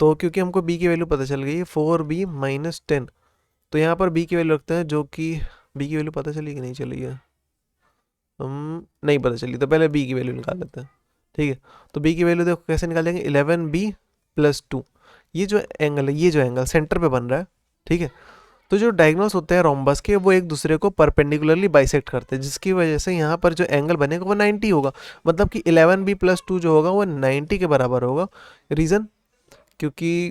तो क्योंकि हमको b की वैल्यू पता चल गई है 4b माइनस 10, तो यहाँ पर b की वैल्यू रखते हैं, जो कि b की वैल्यू पता चली कि नहीं चली है, हम नहीं पता चली, तो पहले b की वैल्यू निकाल लेते हैं, ठीक है। तो b की वैल्यू देखो कैसे निकालेंगे, 11b प्लस 2। ये जो एंगल है, ये जो एंगल सेंटर पे बन रहा है, ठीक है। तो जो डायगोनल्स होते हैं रोम्बस के, वो एक दूसरे को परपेंडिकुलरली बाइसेक्ट करते हैं, जिसकी वजह से यहाँ पर जो एंगल बनेगा वो 90 होगा। मतलब कि 11b प्लस 2 जो होगा वो 90 के बराबर होगा। रीज़न, क्योंकि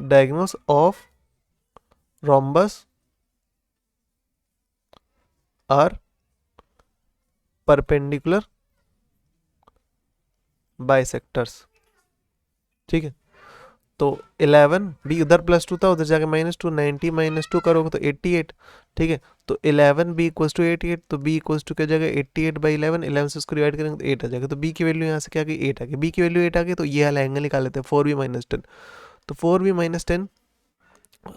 diagonals of rhombus are perpendicular bisectors, ठीक है। तो 11b उधर प्लस 2 था, उधर जाके माइनस 2, 90 माइनस 2 करोगे तो 88, ठीक है। तो 11b इक्वल्स टू 88, तो b इक्वल्स टू क्या जाएगा 88/11, 11 से इसको डिवाइड करेंगे तो 8 आ जाएगा। तो b की वैल्यू यहाँ से क्या आ गई 8 आ गई। b की वैल्यू 8 आ गई, तो ये वाला एंगल निकाल लेते हैं 4b माइनस 10। तो 4b minus 10,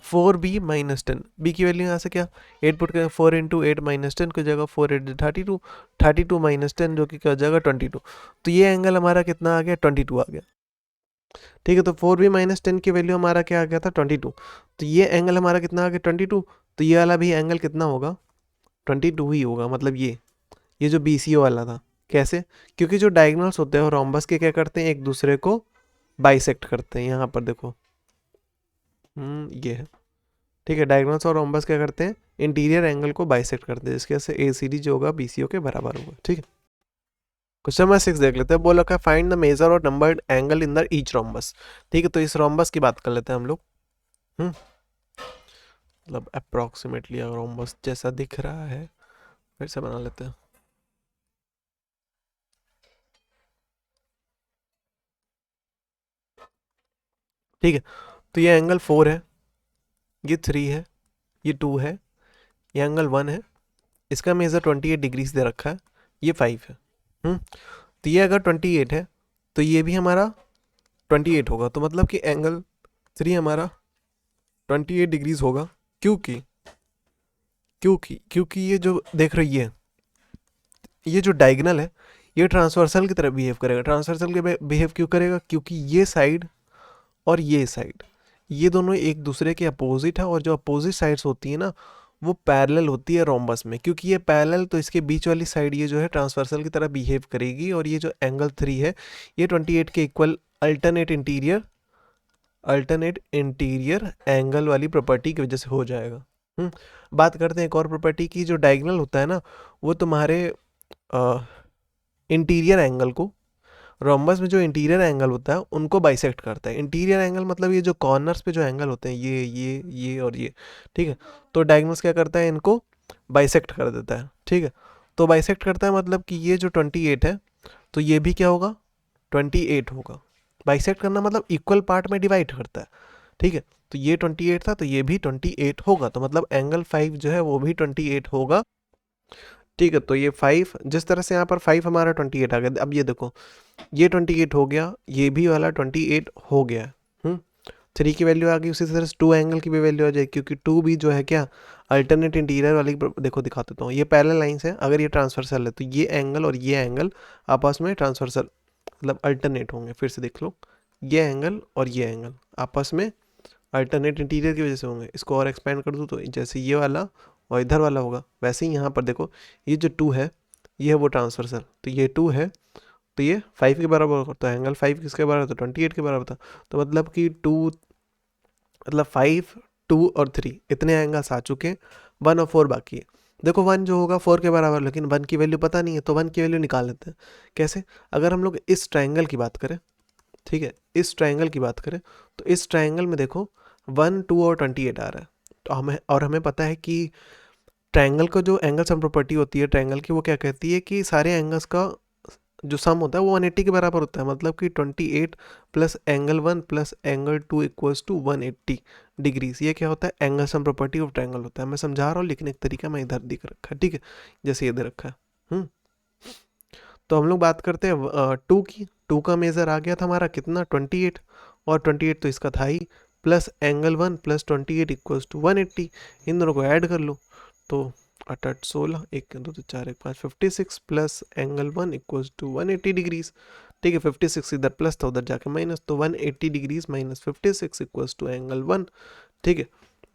4b minus 10, b की वैल्यू यहाँ से क्या 8 पुट करेंगे, 4 इंटू 8 माइनस 10 को जाएगा 4 8 32, 32 माइनस 10 जो कि क्या हो जाएगा 22। तो ये एंगल हमारा कितना आ गया 22 आ गया, ठीक है। तो 4b माइनस 10 की वैल्यू हमारा क्या आ गया था 22। तो ये एंगल हमारा कितना आ गया 22। तो ये वाला भी एंगल कितना होगा 22 ही होगा। मतलब ये जो BCO वाला था, कैसे, क्योंकि जो डायगोनल्स होते हैं रोम्बस के क्या करते हैं, एक दूसरे को बाइसेक्ट करते हैं। यहाँ पर देखो ये है, ठीक है। डायगोनल्स और रोम्बस क्या करते हैं, इंटीरियर एंगल को बाइसेक्ट करते हैं, जिसकी वजह से एसीडी जो होगा बीसीओ के बराबर होगा, ठीक है। क्वेश्चन नंबर 6 देख लेते हैं। बोला क्या, फाइंड द मेजर और numbered angle in the each rhombus, ठीक है। तो इस रोम्बस की बात कर लेते हैं हम लोग। मतलब अप्रोक्सीमेटली रोम्बस जैसा दिख रहा है, फिर से बना लेते हैं। ठीक है, तो ये एंगल 4 है, ये 3 है, ये 2 है, ये एंगल 1 है, इसका मेजर 28 डिग्रीज दे रखा है, ये 5 है। तो ये अगर 28 है तो ये भी हमारा 28 होगा, तो मतलब कि एंगल 3 हमारा 28 डिग्रीज होगा, क्योंकि क्योंकि क्योंकि ये जो देख रही है, ये जो डायगोनल है ये ट्रांसवर्सल की तरह बिहेव करेगा। ट्रांसवर्सल के बिहेव क्यों करेगा, क्योंकि ये साइड और ये साइड ये दोनों एक दूसरे के अपोजिट है, और जो अपोजिट साइड्स होती है ना वो पैरेलल होती है रोम्बस में। क्योंकि ये पैरेलल, तो इसके बीच वाली साइड ये जो है ट्रांसवर्सल की तरह बिहेव करेगी, और ये जो एंगल 3 है ये 28 के इक्वल अल्टरनेट इंटीरियर एंगल वाली प्रॉपर्टी की वजह से हो जाएगा। बात करते हैं एक और प्रॉपर्टी की। जो डायगोनल होता है ना वो तुम्हारे इंटीरियर एंगल को, रोम्बस में जो इंटीरियर एंगल होता है उनको बाइसेक्ट करता है। इंटीरियर एंगल मतलब ये जो कॉर्नर्स पे जो एंगल होते हैं, ये और ये, ठीक है। तो डायगोनल्स क्या करता है, इनको बाइसेक्ट कर देता है, ठीक है। तो बाइसेक्ट करता है मतलब कि ये जो 28 है तो ये भी क्या होगा, 28 होगा। बाइसेक्ट करना मतलब इक्वल पार्ट में डिवाइड करता है, ठीक है। तो ये 28 था तो ये भी 28 होगा, तो मतलब एंगल 5 जो है वो भी 28 होगा, ठीक है। तो ये 5, जिस तरह से यहाँ पर 5 हमारा 28 आ गया, अब ये देखो ये 28 हो गया, ये भी वाला 28 हो गया। 3 की वैल्यू आ गई, उसी तरह से 2 एंगल की भी वैल्यू आ जाएगी, क्योंकि 2 भी जो है क्या अल्टरनेट इंटीरियर वाली, देखो दिखा देता हूँ, ये पैरेलल लाइंस है। अगर ये ट्रांसवर्सल है तो ये एंगल और ये एंगल आपस में ट्रांसवर्सल मतलब अल्टरनेट होंगे। फिर से देख लो, ये एंगल और ये एंगल आपस में अल्टरनेट इंटीरियर की वजह से होंगे। इसको और एक्सपेंड कर दूँ तो जैसे ये वाला और इधर वाला होगा, वैसे ही यहाँ पर देखो ये जो 2 है ये है वो ट्रांसवर्सल, तो ये 2 है तो ये 5 के बराबर होगा। तो एंगल 5 किसके बराबर था, 28 के बराबर था। तो मतलब कि 2 मतलब 5, 2 और 3 इतने एंगल्स आ चुके हैं, 1 और 4 बाकी है। देखो 1 जो होगा 4 के बराबर, लेकिन 1 की वैल्यू पता नहीं है, तो 1 की वैल्यू निकाल लेते हैं। कैसे, अगर हम लोग इस ट्राइंगल की बात करें, ठीक है, इस ट्राइंगल की बात करें तो इस ट्राइंगल में देखो 1, 2 और 28 आ रहा है। तो हमें पता है कि ट्राइंगल का जो एंगल सम प्रॉपर्टी होती है ट्राइंगल की, वो क्या कहती है कि सारे एंगल्स का जो सम होता है वो 180 के बराबर होता है। मतलब कि 28 plus angle 1 plus angle 2 equals to 180 degrees. ये क्या होता है, angle sum property of triangle होता है। मैं समझा रहा हूँ लेकिन एक तरीका मैं इधर दिख रखा है, ठीक है, जैसे ये दे रखा है। तो हम लोग बात करते हैं 2 की। 2 का मेज़र आ गया था हमारा कितना, 28, और 28 तो इसका था ही, plus angle 1 plus 28 equals to 180। इन दोनों को ऐड कर लो तो 8 8 16, 1 2 3 4 1 5 56 plus angle 1 equals to 180 degrees, ठीक है। 56 इधर प्लस था उधर जाके माइनस, तो 180 degrees minus 56 equals to angle 1, ठीक है।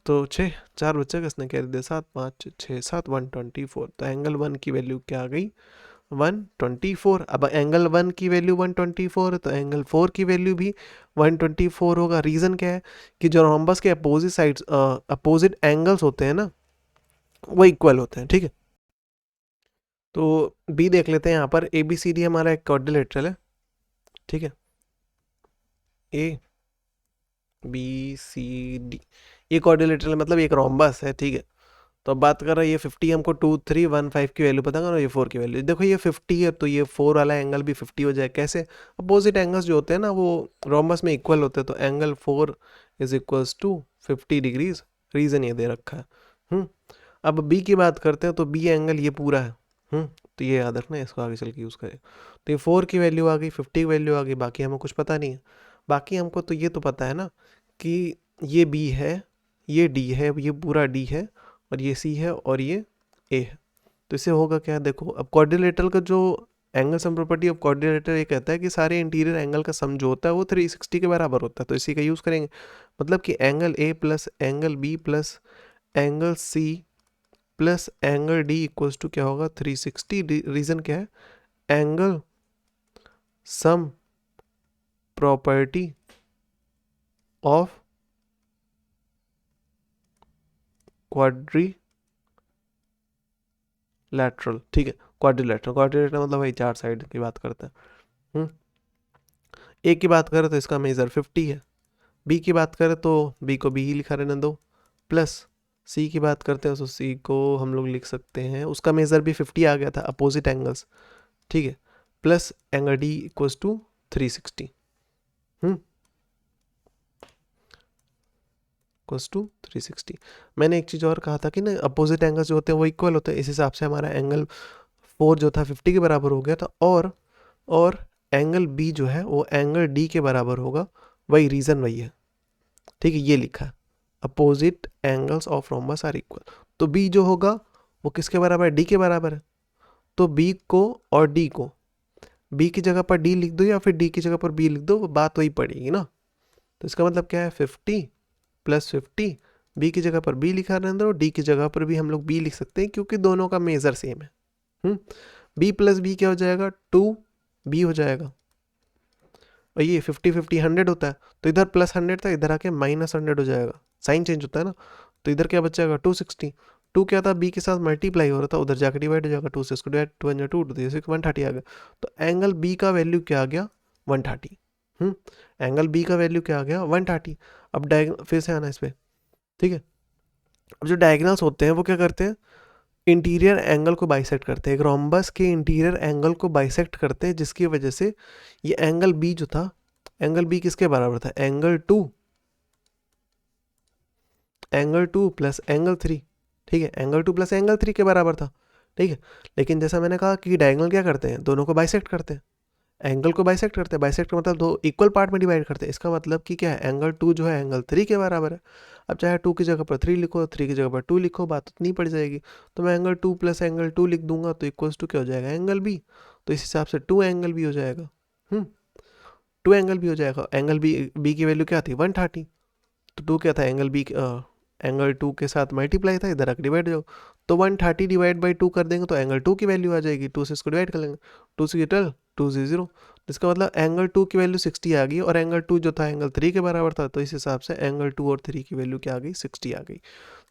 तो 6 4 बच्चे किसने कह दिया, 7 5 6 7 124। तो एंगल 1 की वैल्यू क्या आ गई, 124। अब एंगल 1 की वैल्यू 124 है तो एंगल 4 की वैल्यू भी 124 होगा। रीज़न क्या है कि जो रोम्बस के अपोजिट साइड्स अपोजिट एंगल्स होते हैं ना वो इक्वल होते हैं, ठीक है। तो बी देख लेते हैं। यहाँ पर ए बी सी डी हमारा एक क्वाड्रिलेटरल है, ठीक है, ए बी सी डी ये क्वाड्रिलेटरल मतलब एक रोम्बस है, ठीक है। तो अब बात कर रहा है ये 50, हमको 2 3 1 5 की वैल्यू पता करो, ये 4 की वैल्यू देखो, ये 50 है तो ये 4 वाला एंगल भी 50 हो जाए। कैसे, अपोजिट एंगल्स जो होते हैं ना वो रोम्बस में इक्वल होते हैं, तो angle 4 is equals to 50 degrees. Reason ये दे रखा है। अब बी की बात करते हैं तो बी एंगल ये पूरा है। तो ये याद रखना, इसको आगे चल के यूज़ करें। तो ये 4 की वैल्यू आ गई, 50 की वैल्यू आ गई, बाकी हमें कुछ पता नहीं है। बाकी हमको तो ये तो पता है ना कि ये बी है, ये डी है, ये पूरा डी है, और ये सी है, और ये ए है। तो इससे होगा क्या, देखो अब क्वाड्रिलेटरल का जो angle sum property of quadrilateral ये कहता है कि सारे इंटीरियर एंगल का सम जो होता है वो 360 के बराबर होता है। तो इसी का यूज़ करेंगे, मतलब कि angle A plus angle B plus angle C plus angle D equals to क्या होगा, 360। रीज़न क्या है, angle sum property of quadrilateral, ठीक है। क्वाड्रिलैटरल मतलब वही 4 साइड की बात करते हैं। ए की बात करें तो इसका मेजर 50 है, बी की बात करें तो बी को बी ही लिखा रहने दो, प्लस सी की बात करते हैं तो सी को हम लोग लिख सकते हैं, उसका मेजर भी 50 आ गया था, अपोजिट एंगल्स, ठीक है, plus angle D equals to 360 equals to 360। मैंने एक चीज़ और कहा था कि ना अपोजिट एंगल्स जो होते हैं वो इक्वल होते हैं, इस हिसाब से हमारा एंगल 4 जो था 50 के बराबर हो गया था, और एंगल बी जो है वो एंगल डी के बराबर होगा, वही रीज़न वही है, ठीक है, ये लिखा है opposite angles of rhombus are equal. तो बी जो होगा वो किसके बराबर है, डी के बराबर है। तो बी को और डी को, बी की जगह पर डी लिख दो या फिर डी की जगह पर बी लिख दो, वो बात वही पड़ेगी ना। तो इसका मतलब क्या है, 50 प्लस 50, बी की जगह पर बी लिखा रहने दो, डी की जगह पर भी हम लोग बी लिख सकते हैं क्योंकि दोनों का मेजर सेम है। बी प्लस बी क्या हो जाएगा, 2b हो जाएगा, और ये 50 100 होता है, तो इधर प्लस 100 था, इधर आके माइनस 100 हो जाएगा, साइन चेंज होता है ना। तो इधर क्या बचेगा 260, 2 क्या था बी के साथ मल्टीप्लाई हो रहा था, उधर जाकर डिवाइड हो जाएगा, 2 से इसको डिवाइड, 2 1 2 2 6 130 आ गया। तो एंगल बी का वैल्यू क्या आ गया, 130। एंगल बी का वैल्यू क्या आ गया, 130। अब डायगोनल फिर से आना इस पर, ठीक है। अब जो डायगोनल्स होते हैं वो क्या करते हैं, इंटीरियर एंगल को बाइसेक्ट करते हैं, एक रोम्बस के इंटीरियर एंगल को बाइसेक्ट करते हैं, जिसकी वजह से ये एंगल बी जो था, एंगल बी किसके बराबर था, एंगल 2 प्लस एंगल 3, ठीक है, एंगल 2 प्लस एंगल 3 के बराबर था, ठीक है। लेकिन जैसा मैंने कहा कि डायगोनल क्या करते हैं, दोनों को बाइसेक्ट करते हैं, एंगल को बाइसेक्ट करते हैं, बाइसेक्ट का मतलब दो इक्वल पार्ट में डिवाइड करते हैं। इसका मतलब कि क्या है, एंगल 2 जो है एंगल 3 के बराबर है। अब चाहे 2 की जगह पर 3 लिखो, 3 की जगह पर 2 लिखो, बात उतनी पड़ जाएगी। तो मैं एंगल 2 प्लस एंगल 2 लिख दूंगा, तो इक्वल्स टू क्या हो जाएगा, एंगल बी। तो इस हिसाब से 2 एंगल भी हो जाएगा, 2 एंगल भी हो जाएगा। एंगल बी की वैल्यू क्या थी, 130, तो 2 क्या था, एंगल 2 के साथ मल्टीप्लाई था, इधर आकर डिवाइड हो जाओ, तो 130 डिवाइड बाई 2 कर देंगे तो एंगल 2 की वैल्यू आ जाएगी, 2 से इसको डिवाइड कर लेंगे, 2 से 12, 2 से 0, इसका मतलब एंगल 2 की वैल्यू 60 आ गई, और एंगल 2 जो था एंगल 3 के बराबर था, तो इस हिसाब से एंगल 2 और 3 की वैल्यू क्या आ गई, 60 आ गई।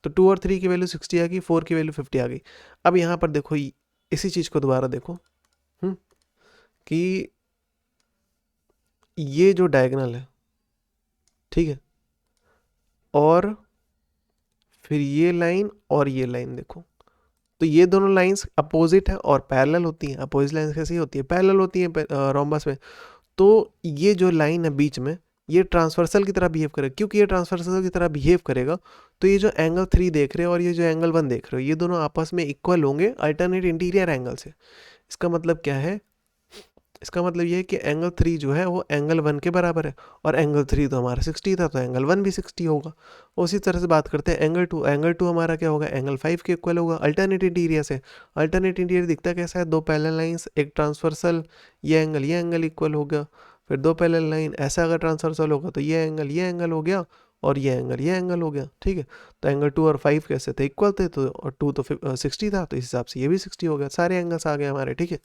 तो 2 और 3 की वैल्यू 60 आ गई, 4 की वैल्यू 50 आ गई। अब यहाँ पर देखो इसी चीज़ को दोबारा देखो, कि ये जो डायगोनल है, ठीक है, और फिर ये लाइन और ये लाइन देखो, तो ये दोनों लाइंस अपोजिट है और पैरेलल होती हैं। अपोजिट लाइंस कैसी होती है, पैरेलल होती है रोम्बस में। तो ये जो लाइन है बीच में, ये ट्रांसवर्सल की तरह बिहेव करेगा, क्योंकि ये ट्रांसवर्सल की तरह बिहेव करेगा, तो ये जो एंगल 3 देख रहे हो और ये जो एंगल 1 देख रहे हो, ये दोनों आपस में इक्वल होंगे अल्टरनेट इंटीरियर एंगल से। इसका मतलब क्या है, इसका मतलब ये है कि एंगल 3 जो है वो एंगल 1 के बराबर है, और एंगल 3 तो हमारा 60 था, तो एंगल 1 भी 60 होगा। उसी तरह से बात करते हैं एंगल 2 हमारा क्या होगा, एंगल 5 के इक्वल होगा अल्टरनेट इंटीरियर से। अल्टरनेट इंटीरियर दिखता कैसा है, दो पैरेलल लाइंस, एक ट्रांसवर्सल, ये एंगल इक्वल होगा, फिर दो पैरेलल लाइन, ऐसा अगर ट्रांसवर्सल होगा तो ये एंगल हो गया, और ये एंगल हो गया, ठीक है। तो एंगल 2 और 5 कैसे थे, इक्वल थे, तो और 2 तो 60 था, तो इस हिसाब से ये भी 60 हो गया, सारे एंगल्स आ गए हमारे, ठीक है।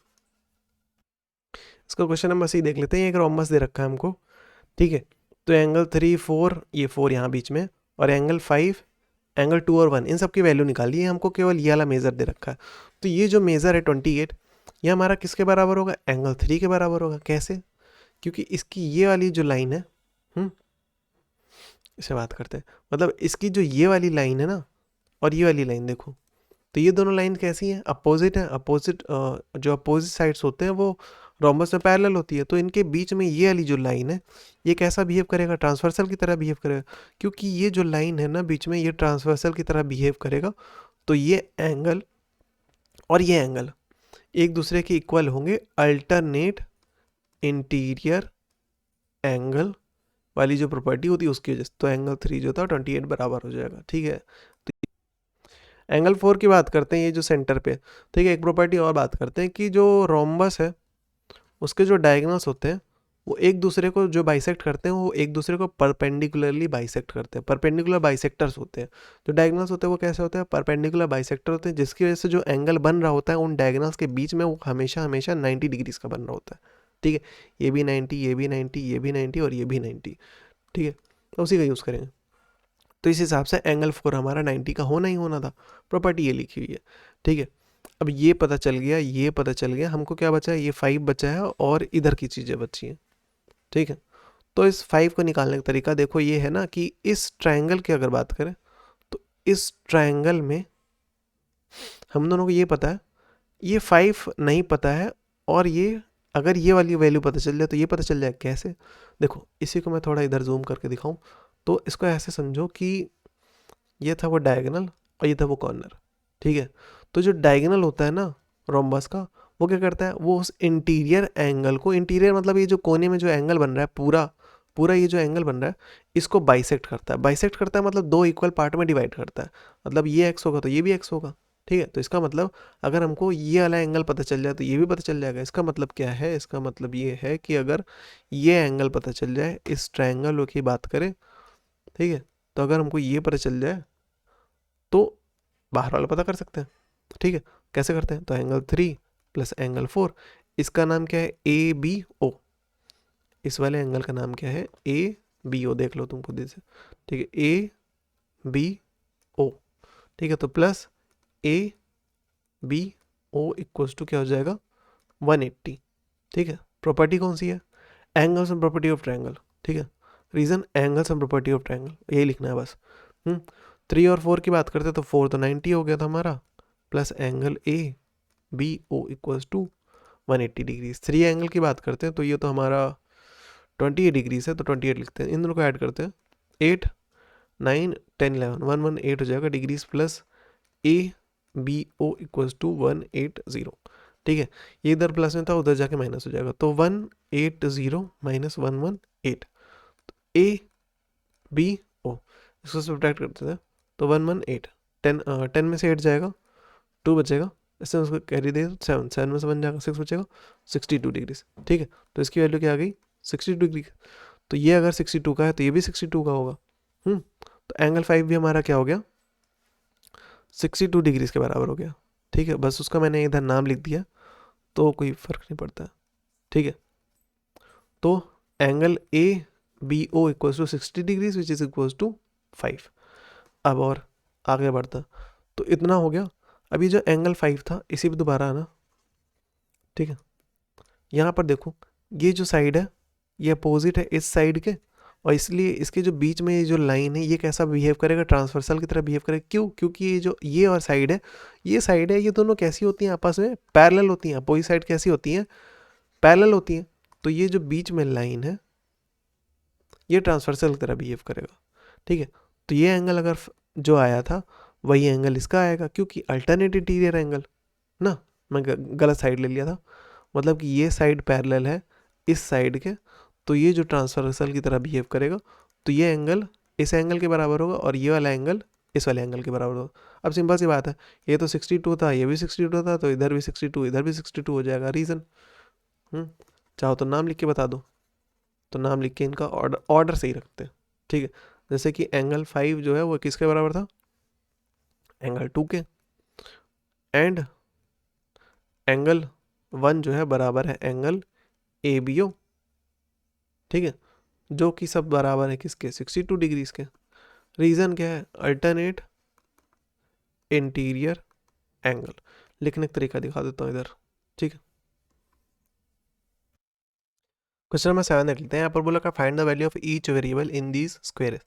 इसका क्वेश्चन नंबर सी देख लेते हैं, एक रोम्बस दे रखा है हमको, ठीक है। तो एंगल 3 4, ये 4 यहाँ बीच में, और एंगल 5, एंगल 2 और 1, इन सब की वैल्यू निकाली है हमको, केवल ये वाला मेज़र दे रखा है। तो ये जो मेज़र है 28, ये हमारा किसके बराबर होगा, एंगल 3 के बराबर होगा। कैसे, क्योंकि इसकी ये वाली जो लाइन है, इसे बात करते हैं, मतलब इसकी जो ये वाली लाइन है ना, और ये वाली लाइन देखो, तो ये दोनों लाइन कैसी हैं, अपोजिट हैं। जो अपोजिट साइड्स होते हैं वो रोम्बस में पैरेलल होती है, तो इनके बीच में ये वाली जो लाइन है, ये कैसा बिहेव करेगा, ट्रांसवर्सल की तरह बिहेव करेगा, क्योंकि ये जो लाइन है ना बीच में, ये ट्रांसवर्सल की तरह बिहेव करेगा। तो ये एंगल और ये एंगल एक दूसरे के इक्वल होंगे अल्टरनेट इंटीरियर एंगल वाली जो प्रॉपर्टी होती है उसकी वजह से। तो एंगल 3 जो था 28 बराबर हो जाएगा, ठीक है। एंगल 4 की बात करते हैं, ये जो सेंटर पे, ठीक है। एक प्रॉपर्टी और बात करते हैं कि जो रोम्बस है उसके जो डायगोनल्स होते हैं वो एक दूसरे को जो बाइसेक्ट करते हैं, वो एक दूसरे को परपेंडिकुलरली बाइसेक्ट करते हैं, परपेंडिकुलर बाइसेक्टर्स होते हैं। जो डायगोनल्स होते हैं वो कैसे होते हैं, परपेंडिकुलर बाइसेक्टर होते हैं, जिसकी वजह से जो एंगल बन रहा होता है उन डायगोनल्स के बीच में वो हमेशा 90 डिग्रीज का बन रहा होता है, ठीक है। ये भी 90, ये भी 90, ये भी 90 और ये भी 90, ठीक है। तो उसी का यूज़ करेंगे। तो इस हिसाब से एंगल 4 हमारा 90 का होना ही होना था, प्रॉपर्टी ये लिखी हुई है, ठीक है। अब ये पता चल गया, ये पता चल गया, हमको क्या बचा है, ये 5 बचा है और इधर की चीज़ें बची हैं, ठीक है। तो इस 5 को निकालने का तरीका देखो ये है ना कि इस ट्रायंगल की अगर बात करें तो इस ट्रायंगल में हम दोनों को ये पता है, ये 5 नहीं पता है, और ये अगर ये वाली वैल्यू पता चल जाए तो ये पता चल जाए कैसे। देखो इसी को मैं थोड़ा इधर जूम करके दिखाऊं, तो इसको ऐसे समझो कि ये था वो डायगोनल और ये था वो कॉर्नर, ठीक है। तो जो डायगोनल होता है ना रोम्बस का, वो क्या करता है, वो उस इंटीरियर एंगल को, इंटीरियर मतलब ये जो कोने में जो एंगल बन रहा है पूरा पूरा ये जो एंगल बन रहा है, इसको बाइसेक्ट करता है। बाइसेक्ट करता है मतलब दो इक्वल पार्ट में डिवाइड करता है, मतलब ये एक्स होगा तो ये भी एक्स होगा, ठीक है। तो इसका मतलब अगर हमको ये वाला एंगल पता चल जाए तो ये भी पता चल जाएगा। इसका मतलब क्या है, इसका मतलब ये है कि अगर ये एंगल पता चल जाए, इस ट्रायंगल की बात करें, ठीक है, तो अगर हमको ये पता चल जाए तो बाहर वाला पता कर सकते हैं, ठीक है। कैसे करते हैं, तो एंगल 3 प्लस एंगल 4, इसका नाम क्या है, ए बी ओ। इस वाले एंगल का नाम क्या है, ए बी ओ, देख लो तुम खुद से, ठीक है, ए बी ओ, ठीक है। तो plus A B O equals to क्या हो जाएगा, 180, ठीक है। प्रॉपर्टी कौन सी है, angles and property of triangle, ठीक है। Reason angles and property of triangle, यही लिखना है बस। 3 और 4 की बात करते तो 4 तो 90 हो गया था हमारा, plus angle A B O equals to 180 degrees. 3 angle की बात करते हैं तो ये तो हमारा 28 डिग्रीज है, तो 28 लिखते हैं, इन दोनों को ऐड करते हैं, 8 9 10 11 118 हो जाएगा degrees, plus A B O equals to 180, ठीक है। ये इधर प्लस में था, उधर जाके माइनस हो जाएगा, तो 180 माइनस 118, ए बी ओ, इसको सब्ट्रैक्ट करते थे तो 118, 10 में से 8 जाएगा, 2 बचेगा, इससे उसको कैरी दे 7 7 में से 1 जाएगा, 6 बचेगा, 62 डिग्रीज, ठीक है। तो इसकी वैल्यू क्या आ गई, 62 डिग्री। तो ये अगर 62 का है तो ये भी 62 का होगा। तो एंगल 5 भी हमारा क्या हो गया, 62 डिग्रीज के बराबर हो गया, ठीक है। बस उसका मैंने इधर नाम लिख दिया तो कोई फ़र्क नहीं पड़ता, ठीक है। तो angle A B O equals to 60 degrees which is equals to 5। अब और आगे बढ़ता, तो इतना हो गया। अभी जो एंगल 5 था इसी पे दोबारा आना, ठीक है। यहाँ पर देखो ये जो साइड है ये अपोजिट है इस साइड के, और इसलिए इसके जो बीच में ये जो लाइन है ये कैसा बिहेव करेगा, ट्रांसवर्सल की तरह बिहेव करेगा। क्यों, क्योंकि ये जो ये और साइड है, ये साइड है, ये दोनों कैसी होती हैं, आपस में पैरेलल होती हैं। अपोजिट साइड कैसी होती हैं, पैरेलल होती हैं। तो ये जो बीच में लाइन है ये ट्रांसवर्सल की तरह बिहेव करेगा, ठीक है। तो ये एंगल अगर जो आया था वही एंगल इसका आएगा, क्योंकि अल्टरनेट इंटीरियर एंगल ना, मैं गलत साइड ले लिया था, मतलब कि ये साइड पैरेलल है इस साइड के, तो ये जो ट्रांसवर्सल की तरह बिहेव करेगा, तो ये एंगल इस एंगल के बराबर होगा और ये वाला एंगल इस वाले एंगल के बराबर होगा। अब सिंपल सी बात है, ये तो 62 था, ये भी 62 था, तो इधर भी 62 इधर भी 62 हो जाएगा। रीज़न चाहो तो नाम लिख के बता दो, तो नाम लिख के इनका ऑर्डर सही रखते हैं, ठीक है। जैसे कि एंगल 5 जो है वो किसके बराबर था, एंगल 2 के, एंड एंगल 1 जो है बराबर है एंगल ए बी ओ, ठीक है, जो कि सब बराबर है किसके, 62 डिग्रीज के। रीज़न क्या है, अल्टरनेट इंटीरियर एंगल। लिखने का तरीका दिखा देता हूँ इधर, ठीक है। क्वेश्चन नंबर 7 देख लेते हैं। यहाँ पर बोला का find the value of each variable in these square.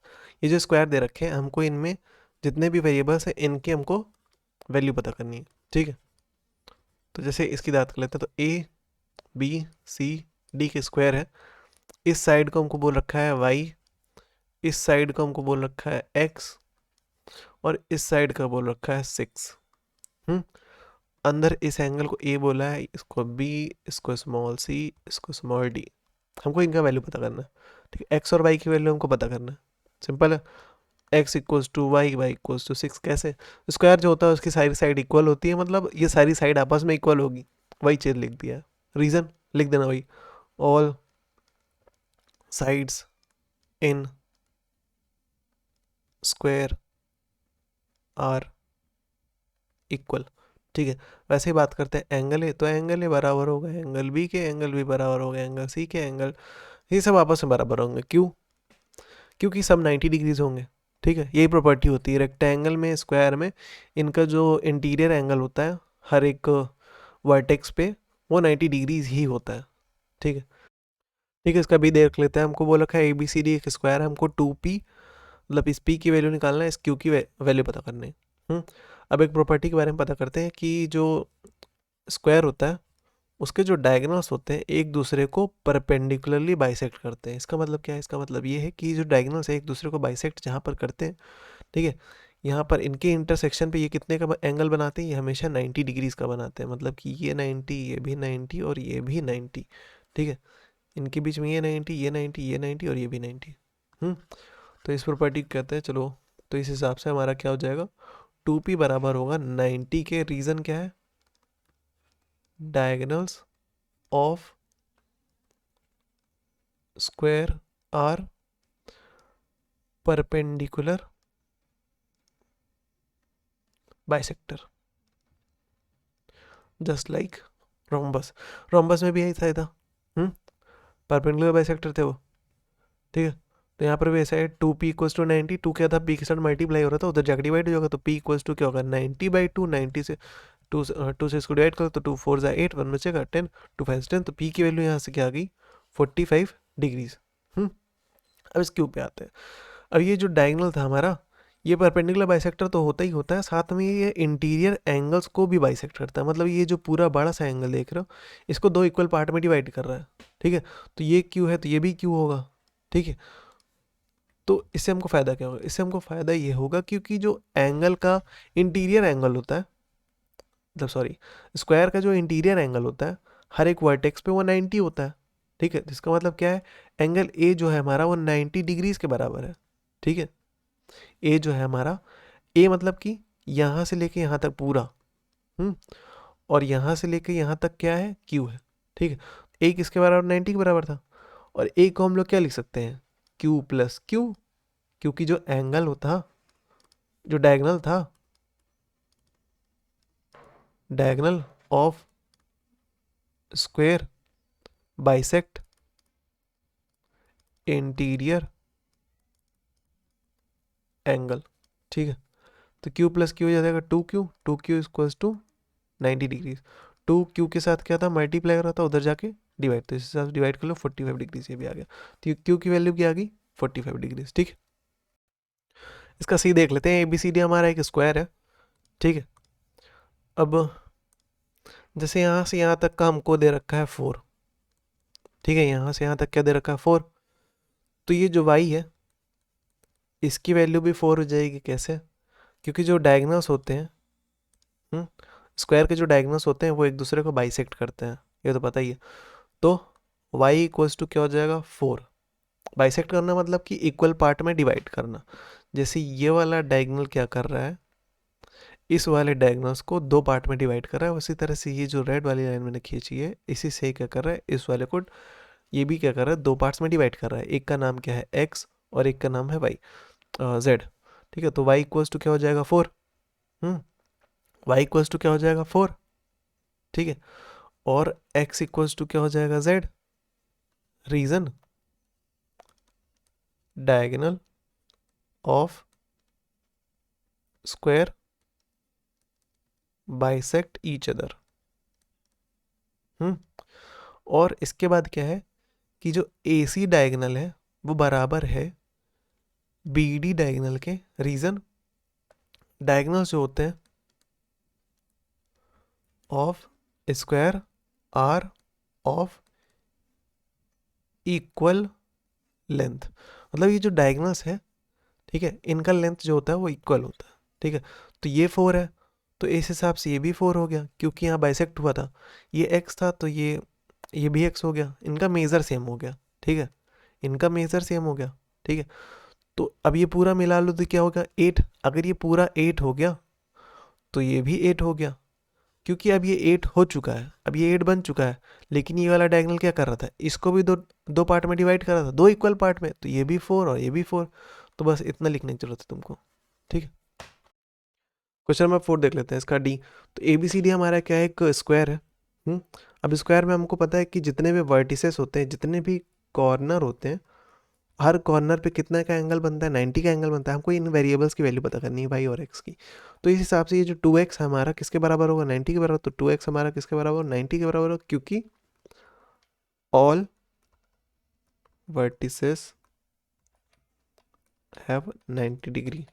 ये जो स्क्वायर दे रखे हैं हमको, इनमें जितने भी वेरिएबल्स हैं इनकी हमको वैल्यू पता करनी है, ठीक है। तो जैसे इसकी बात कर लेते हैं, तो ए बी सी डी के स्क्वायर है। इस साइड को हमको बोल रखा है वाई, इस साइड को हमको बोल रखा है एक्स, और इस साइड का बोल रखा है 6। अंदर इस एंगल को ए बोला है, इसको बी, इसको स्मॉल सी, इसको स्मॉल डी। हमको इनका वैल्यू पता करना है, ठीक है। एक्स और वाई की वैल्यू हमको पता करना है, सिंपल है। X equals to Y, Y equals to 6। कैसे, स्क्वायर जो होता है उसकी सारी साइड इक्वल होती है, मतलब ये सारी साइड आपस में इक्वल होगी, वही चीज़ लिख दिया है। रीज़न लिख देना वही, all sides in square are equal, ठीक है। वैसे ही बात करते हैं एंगल ए, तो एंगल ए बराबर होगा एंगल बी के, एंगल बी बराबर होगा एंगल सी के, एंगल ये सब आपस में बराबर होंगे। क्यों, क्योंकि सब 90 डिग्रीज होंगे, ठीक है। यही प्रॉपर्टी होती है रेक्टेंगल में, स्क्वायर में, इनका जो इंटीरियर एंगल होता है हर एक वर्टेक्स पे वो 90 डिग्रीज ही होता है, ठीक है। ठीक है, इसका भी देख लेते हैं। हमको बोला है ए बी सी डी एक स्क्वायर है, हमको 2p मतलब इस p की वैल्यू निकालना है, इस q की वैल्यू पता करनी है। अब एक प्रॉपर्टी के बारे में पता करते हैं कि जो स्क्वायर होता है उसके जो डायगोनल्स होते हैं एक दूसरे को परपेंडिकुलरली बाइसेक्ट करते हैं। इसका मतलब क्या है? इसका मतलब ये है कि जो डायगोनल्स है एक दूसरे को बाइसेक्ट जहाँ पर करते हैं, ठीक है, यहाँ पर इनके इंटरसेक्शन पे ये कितने का एंगल बनाते हैं? ये हमेशा 90 डिग्रीज का बनाते हैं। मतलब कि ये 90, ये भी 90 और ये भी 90, ठीक है। इनके बीच में ये 90, ये 90, ये 90 और ये भी 90। तो इस प्रॉपर्टी को कहते हैं। चलो, तो इस हिसाब से हमारा क्या हो जाएगा? 2p बराबर होगा 90 के, रीज़न क्या है? Diagonals of square are perpendicular bisector, just like rhombus. Rhombus में भी यही था परपेंडिकुलर बाइसेक्टर थे वो, ठीक है। तो यहाँ पर भी ऐसा है 2p इक्वल्स टू 90, 2 क्या था? p के साथ मल्टीप्लाई हो रहा था, उधर जाकर डिवाइड हो जाएगा, तो p इक्वल्स टू क्या होगा? 90/2, 90 से 2 से इसको डिवाइड करो तो 2 4 जा 8, 1 बचेगा 10, 2 5 10, तो p की वैल्यू यहाँ से क्या आ गई? 45 डिग्रीज। अब इस क्यू पे आते हैं। अब ये जो डायगोनल था हमारा, ये परपेंडिकुलर बाइसेक्टर तो होता ही होता है, साथ में ये इंटीरियर एंगल्स को भी बाइसेक्ट करता है। मतलब ये जो पूरा बड़ा सा एंगल देख रहे हो, इसको 2 इक्वल पार्ट में डिवाइड कर रहा है, ठीक है। तो ये क्यू है तो ये भी क्यू होगा, ठीक है। तो इससे हमको फ़ायदा क्या होगा? इससे हमको फ़ायदा ये होगा क्योंकि जो एंगल का इंटीरियर एंगल होता है, मतलब सॉरी, स्क्वायर का जो इंटीरियर एंगल होता है हर एक वर्टेक्स पे वो 90 होता है, ठीक है। इसका मतलब क्या है? एंगल ए जो है हमारा वो 90 डिग्रीज के बराबर है, ठीक है। ए जो है हमारा, ए मतलब कि यहाँ से लेके यहाँ तक पूरा, और यहाँ से लेके यहाँ तक क्या है? क्यू है, ठीक है। ए किसके बराबर? 90 के बराबर था। और ए को हम लोग क्या लिख सकते हैं? क्यू प्लस क्यू, क्योंकि जो एंगल होता, जो डायगोनल था, diagonal of square bisect interior angle, ठीक है। तो q प्लस क्यू हो जाएगा 2q, 2q equals to 90 degrees. 2q के साथ क्या था? मल्टीप्लाई कर रहा था, उधर जाके डिवाइड, तो इस हिसाब से डिवाइड कर लो, 45 डिग्री से भी आ गया। तो q की वैल्यू क्या आ गई? 45 डिग्रीज, ठीक है। इसका सी देख लेते हैं। ABCD हमारा एक स्क्वायर है, ठीक है। अब जैसे यहाँ से यहाँ तक का हमको दे रखा है 4, ठीक है। यहाँ से यहाँ तक क्या दे रखा है? 4। तो ये जो y है इसकी वैल्यू भी 4 हो जाएगी। कैसे? क्योंकि जो डायगोनल्स होते हैं, स्क्वायर के जो डायगोनल्स होते हैं वो एक दूसरे को बाइसेक्ट करते हैं, ये तो पता ही है। तो y इक्वल्स टू क्या हो जाएगा? 4। बाइसेक्ट करना मतलब कि इक्वल पार्ट में डिवाइड करना। जैसे ये वाला डायगोनल क्या कर रहा है? इस वाले डायगोनल्स को 2 पार्ट में डिवाइड कर रहा है। उसी तरह से ये जो रेड वाली लाइन मैंने खींची है, इसी से क्या कर रहा है? इस वाले को ये भी क्या कर रहा है? 2 पार्ट्स में डिवाइड कर रहा है। एक का नाम क्या है? x, और एक का नाम है y, z, ठीक है। तो y इक्वल्स टू क्या हो जाएगा? 4। y इक्वल्स टू क्या हो जाएगा? 4, ठीक है। और x इक्वल्स टू क्या हो जाएगा? z। Reason, diagonal of square bisect each other. और इसके बाद क्या है कि जो AC डायगोनल है वो बराबर है BD डायगोनल के। रीजन, डायगोनल्स जो होते हैं of square are of equal length. मतलब ये जो डायगोनल्स है, ठीक है, इनका लेंथ जो होता है वो इक्वल होता है, ठीक है। तो ये 4 है, तो इस हिसाब से ये भी 4 हो गया, क्योंकि यहाँ बाइसेक्ट हुआ था। ये x था तो ये भी x हो गया। इनका मेज़र सेम हो गया, ठीक है। इनका मेज़र सेम हो गया, ठीक है। तो अब ये पूरा मिला लो तो क्या होगा? 8। अगर ये पूरा 8 हो गया तो ये भी 8 हो गया, क्योंकि अब ये 8 हो चुका है, अब ये 8 बन चुका है। लेकिन ये वाला डायगोनल क्या कर रहा था? इसको भी दो पार्ट में डिवाइड कर रहा था, 2 इक्वल पार्ट में, तो ये भी 4 और ये भी 4। तो बस इतना लिखने की जरूरत है तुमको, ठीक है। क्वेश्चन नंबर 4 देख लेते हैं, इसका डी। तो ABCD हमारा क्या है? एक स्क्वायर है। अब स्क्वायर में हमको पता है कि जितने भी वर्टिसेस होते हैं, जितने भी कॉर्नर होते हैं, हर कॉर्नर पे कितना का एंगल बनता है, 90 का एंगल बनता है। हमको इन वेरिएबल्स की वैल्यू पता करनी है वाई और एक्स की। तो इस हिसाब से ये जो 2x हमारा किसके बराबर होगा, 90 के बराबर। तो 2x हमारा किसके बराबर, 90 के बराबर होगा, क्योंकि all vertices have 90 degree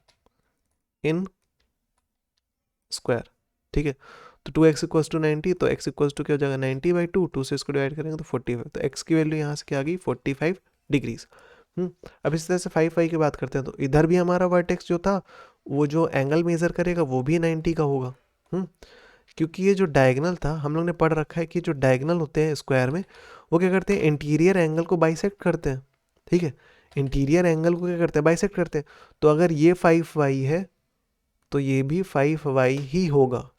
in square. ठीक है, तो 2x इक्वल्स टू 90, तो x इक्वल्स टू क्या हो जाएगा 90/2, 2 से इसको डिवाइड करेंगे तो 45। तो x की वैल्यू यहाँ से क्या आ गई 45 डिग्रीज। अब इस तरह से 5 की बात करते हैं, तो इधर भी हमारा वर्टेक्स जो था वो जो एंगल मेजर करेगा वो भी 90 का होगा। क्योंकि ये जो डायगनल था, हम लोग ने पढ़ रखा है कि जो डायगनल होते हैं स्क्वायर में वो क्या करते हैं, इंटीरियर एंगल को बाइसेक्ट करते हैं। ठीक है, इंटीरियर एंगल को क्या करते हैं, बाइसेक्ट करते हैं। तो अगर ये 5y है तो ये भी 5y ही होगा।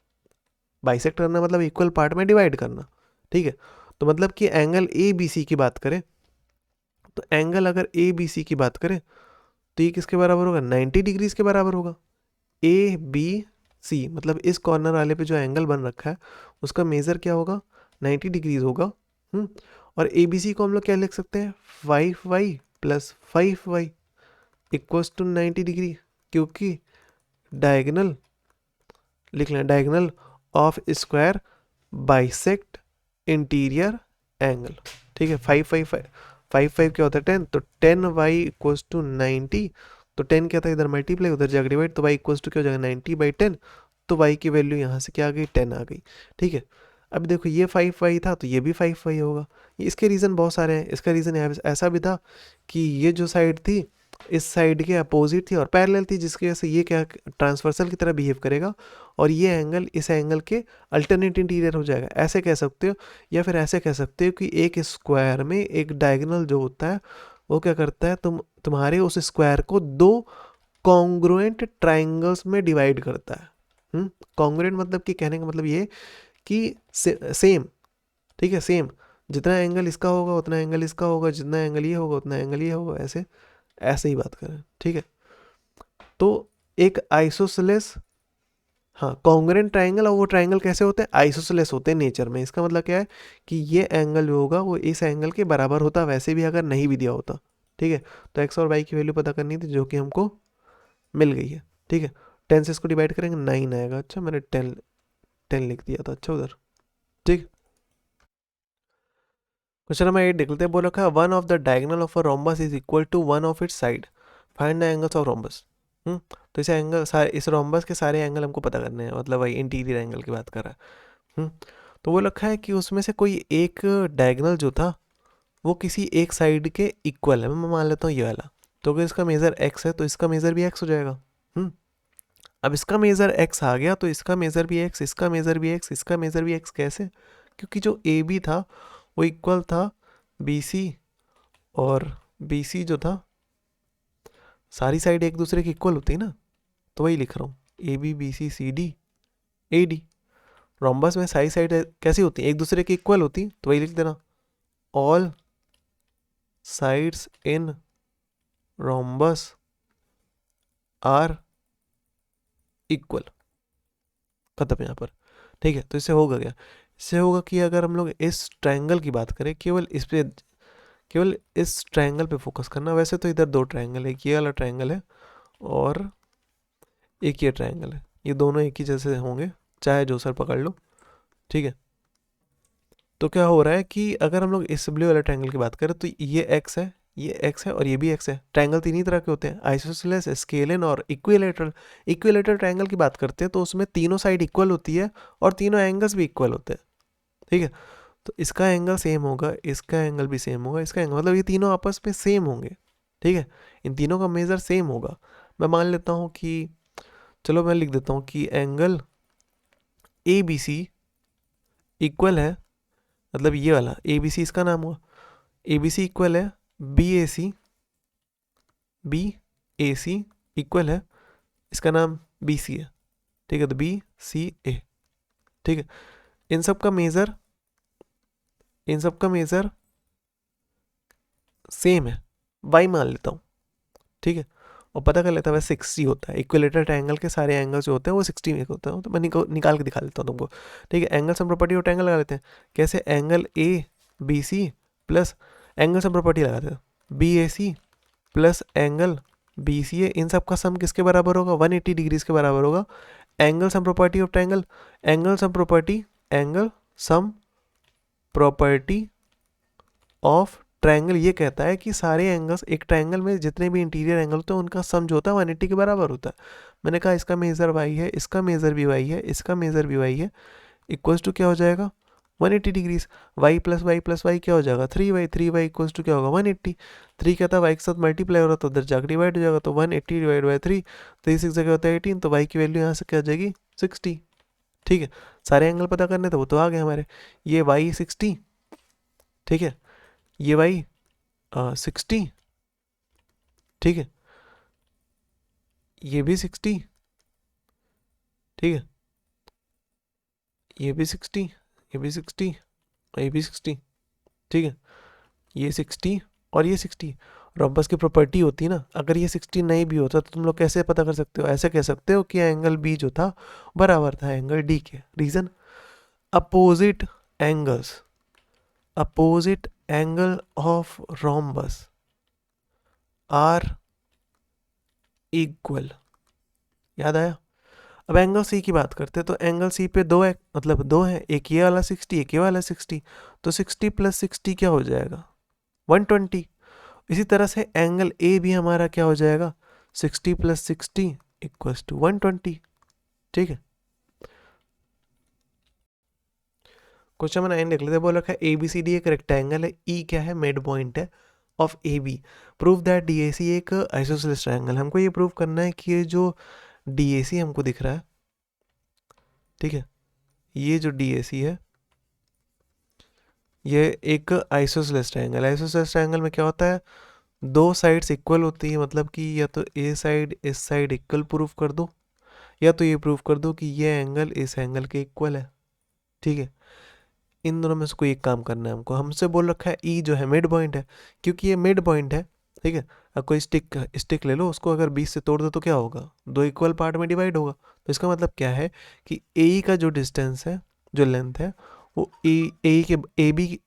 बाइसेक्ट करना मतलब इक्वल पार्ट में डिवाइड करना। ठीक है, तो मतलब कि एंगल ए बी सी की बात करें, तो एंगल अगर ए बी सी की बात करें तो ये किसके बराबर होगा, 90 डिग्रीज के बराबर होगा। ए बी सी मतलब इस कॉर्नर वाले पे जो एंगल बन रखा है उसका मेजर क्या होगा, 90 डिग्रीज होगा। और ए बी सी को हम लोग क्या लिख सकते हैं, 5y plus 5y equals to 90 degree, क्योंकि डायगनल लिख लें, diagonal of square bisect interior angle. ठीक है, 5 क्या होता है 10, तो 10y इक्वल्स टू 90, तो 10 क्या था इधर मल्टीप्लाई उधर जाकर डिवाइड, तो y इक्वल्स टू क्या हो जाएगा 90/10, तो y की वैल्यू यहाँ से क्या आ गई 10 आ गई। ठीक है, अब देखो ये 5y था तो ये भी 5y होगा। इसके रीज़न बहुत सारे हैं। इसका रीज़न ऐसा भी था कि ये जो साइड थी इस साइड के अपोजिट थी और पैरेलल थी, जिसकी वजह से ये क्या ट्रांसवर्सल की तरह बिहेव करेगा और ये एंगल इस एंगल के अल्टरनेट इंटीरियर हो जाएगा, ऐसे कह सकते हो। या फिर ऐसे कह सकते हो कि एक स्क्वायर में एक डायगोनल जो होता है वो क्या करता है, तुम्हारे उस स्क्वायर को दो कॉन्ग्रुएंट ट्राइंगल्स में डिवाइड करता है। कॉन्ग्रुएंट मतलब कि कहने का मतलब ये कि सेम। ठीक है, सेम, जितना एंगल इसका होगा उतना एंगल इसका होगा, जितना एंगल ये होगा उतना एंगल ये होगा, ऐसे ऐसे ही बात करें। ठीक है, तो एक आइसोसेलेस, हाँ कॉन्ग्रुएंट ट्राइंगल, और वो ट्राइंगल कैसे होते हैं, आइसोसेलेस होते हैं नेचर में। इसका मतलब क्या है कि ये एंगल जो होगा वो इस एंगल के बराबर होता वैसे भी अगर नहीं भी दिया होता। ठीक है, तो एक्स और वाई की वैल्यू पता करनी थी जो कि हमको मिल गई है। ठीक है, 10 से इसको डिवाइड करेंगे 9 आएगा। अच्छा, मैंने 10 लिख दिया था, अच्छा उधर। ठीक, क्वेश्चन नंबर 8 देख लेते हैं। बोल रखा है one of the diagonal of a rhombus is equal to one of its side, find the angles of rhombus. तो इस रोम्बस के सारे एंगल हमको पता करने हैं, मतलब वही इंटीरियर एंगल की बात कर रहा है। तो वो रखा है कि उसमें से कोई एक डायगोनल जो था वो किसी एक साइड के इक्वल है। मैं मान लेता हूँ ये वाला, तो अगर इसका मेज़र x है तो इसका मेज़र भी x हो जाएगा। अब इसका मेज़र x आ गया तो इसका मेज़र भी x, इसका मेज़र भी x, इसका मेज़र भी x। कैसे, क्योंकि जो ए बी था वो इक्वल था बी सी, और बी सी जो था सारी साइड एक दूसरे की इक्वल होती है ना, तो वही लिख रहा हूँ A B B C C D A D. Rhombus में सारी साइड कैसी होती है, एक दूसरे की इक्वल होती, तो वही लिख देना all sides in rhombus are equal. खत्म यहाँ पर। ठीक है, तो इससे होगा क्या, इससे होगा कि अगर हम लोग इस ट्रायंगल की बात करें, केवल इस ट्रायंगल पे फोकस करना। वैसे तो इधर दो ट्रायंगल है, एक ये वाला ट्रायंगल है और एक ये ट्रायंगल है, ये दोनों एक ही जैसे होंगे चाहे जो सर पकड़ लो। ठीक है, तो क्या हो रहा है कि अगर हम लोग इस ब्लू वाले ट्रायंगल की बात करें तो ये एक्स है, ये एक्स है और ये भी एक्स है। ट्रायंगल तीन ही तरह के होते हैं, आइसोसेलेस, स्केलिन और इक्विलैटरल। इक्विलैटरल ट्रायंगल की बात करते हैं तो उसमें तीनों साइड इक्वल होती है और तीनों एंगल्स भी इक्वल होते हैं। ठीक है, तो इसका एंगल सेम होगा, इसका एंगल भी सेम होगा, इसका एंगल, मतलब ये तीनों आपस में सेम होंगे। ठीक है, इन तीनों का मेज़र सेम होगा। मैं मान लेता हूँ कि, चलो मैं लिख देता हूँ कि angle A B C equal है, मतलब ये वाला ए बी सी इसका नाम हुआ, ए बी सी इक्वल है बी ए सी इक्वल है, इसका नाम बी सी है। ठीक है, तो बी सी ए। ठीक है, इन सब का मेज़र सेम है, वाई मान लेता हूँ। ठीक है, और पता कर लेता है 60 होता है। इक्विलेटरल ट्रायंगल के सारे एंगल्स जो होते हैं वो 60 में होते हैं, तो मैं निकाल के दिखा देता हूँ तुमको। ठीक है, एंगल सम प्रॉपर्टी और ट्रायंगल लगा लेते हैं। कैसे, angle A B C plus angle sum property लगाते हैं B A C plus angle B C A, इन सब का सम किसके बराबर होगा? 180 डिग्रीज के बराबर होगा। Angle sum property of triangle, angle sum property, angle sum property of triangle ये कहता है कि सारे एंगल्स, एक ट्रायंगल में जितने भी इंटीरियर एंगल होते हैं उनका सम जो होता है 180 के बराबर होता है। मैंने कहा इसका मेजर वाई है, इसका मेजर भी वाई है, इसका मेजर भी वाई है, इक्वल्स टू क्या हो जाएगा? 180 डिग्रीज। वाई प्लस वाई क्या हो जाएगा? 3y, 3y इक्वल्स टू क्या होगा? 180। 3 क्या था? वाई के साथ मल्टीप्लाई हो रहा, तो उधर जाकर डिवाइड हो जाएगा, तो 180 डिवाइड बाई 3, 3 6 जगह होता है 18, तो वाई की वैल्यू यहाँ से क्या आ जाएगी? 60। ठीक है, सारे एंगल पता करने थे, वो तो आ गए हमारे। ये वाई 60, ठीक है, ये वाई 60, ठीक है, ये भी 60, ठीक है, ये भी 60, ये भी 60, ये भी 60, ठीक है, ये 60 और ये 60। रोम्बस की प्रॉपर्टी होती है ना, अगर ये 60 नहीं भी होता तो तुम लोग कैसे पता कर सकते हो? ऐसे कह सकते हो कि एंगल बी जो था बराबर था एंगल डी के। Reason, opposite angles, opposite angle of rhombus are equal. याद आया? अब एंगल सी की बात करते हैं, तो एंगल सी पे दो है, मतलब दो है, एक ये वाला 60, एक ये वाला 60, तो 60 प्लस 60 क्या हो जाएगा? 120। इसी तरह से एंगल ए भी हमारा क्या हो जाएगा? 60 प्लस 60 इक्वल्स टू 120। ठीक है, क्वेश्चन नंबर 9 देख लेते हैं। बोल रखा है ए बी सी डी एक रेक्टेंगल है, ई क्या है? मिड पॉइंट है of A B, prove that D A C एक आइसोसेलेस ट्रायंगल। हमको ये प्रूव करना है कि ये जो डी ए सी हमको दिख रहा है, ठीक है, ये जो डी ए सी है ये एक आइसोसेलेस ट्रायंगल। आइसोसेलेस ट्रायंगल में क्या होता है? दो साइड्स इक्वल होती है, मतलब कि या तो ए साइड इस साइड इक्वल प्रूफ कर दो, या तो ये प्रूफ कर दो कि ये एंगल इस एंगल के इक्वल है। ठीक है, इन दोनों में से कोई एक काम करना है हमको। हमसे बोल रखा है ई जो है मिड पॉइंट है, क्योंकि ये मिड पॉइंट है, ठीक है। अब कोई स्टिक ले लो, उसको अगर 20 से तोड़ दो तो क्या होगा? दो इक्वल पार्ट में डिवाइड होगा। तो इसका मतलब क्या है कि ए का जो डिस्टेंस है, जो लेंथ है, वो ए के ए बी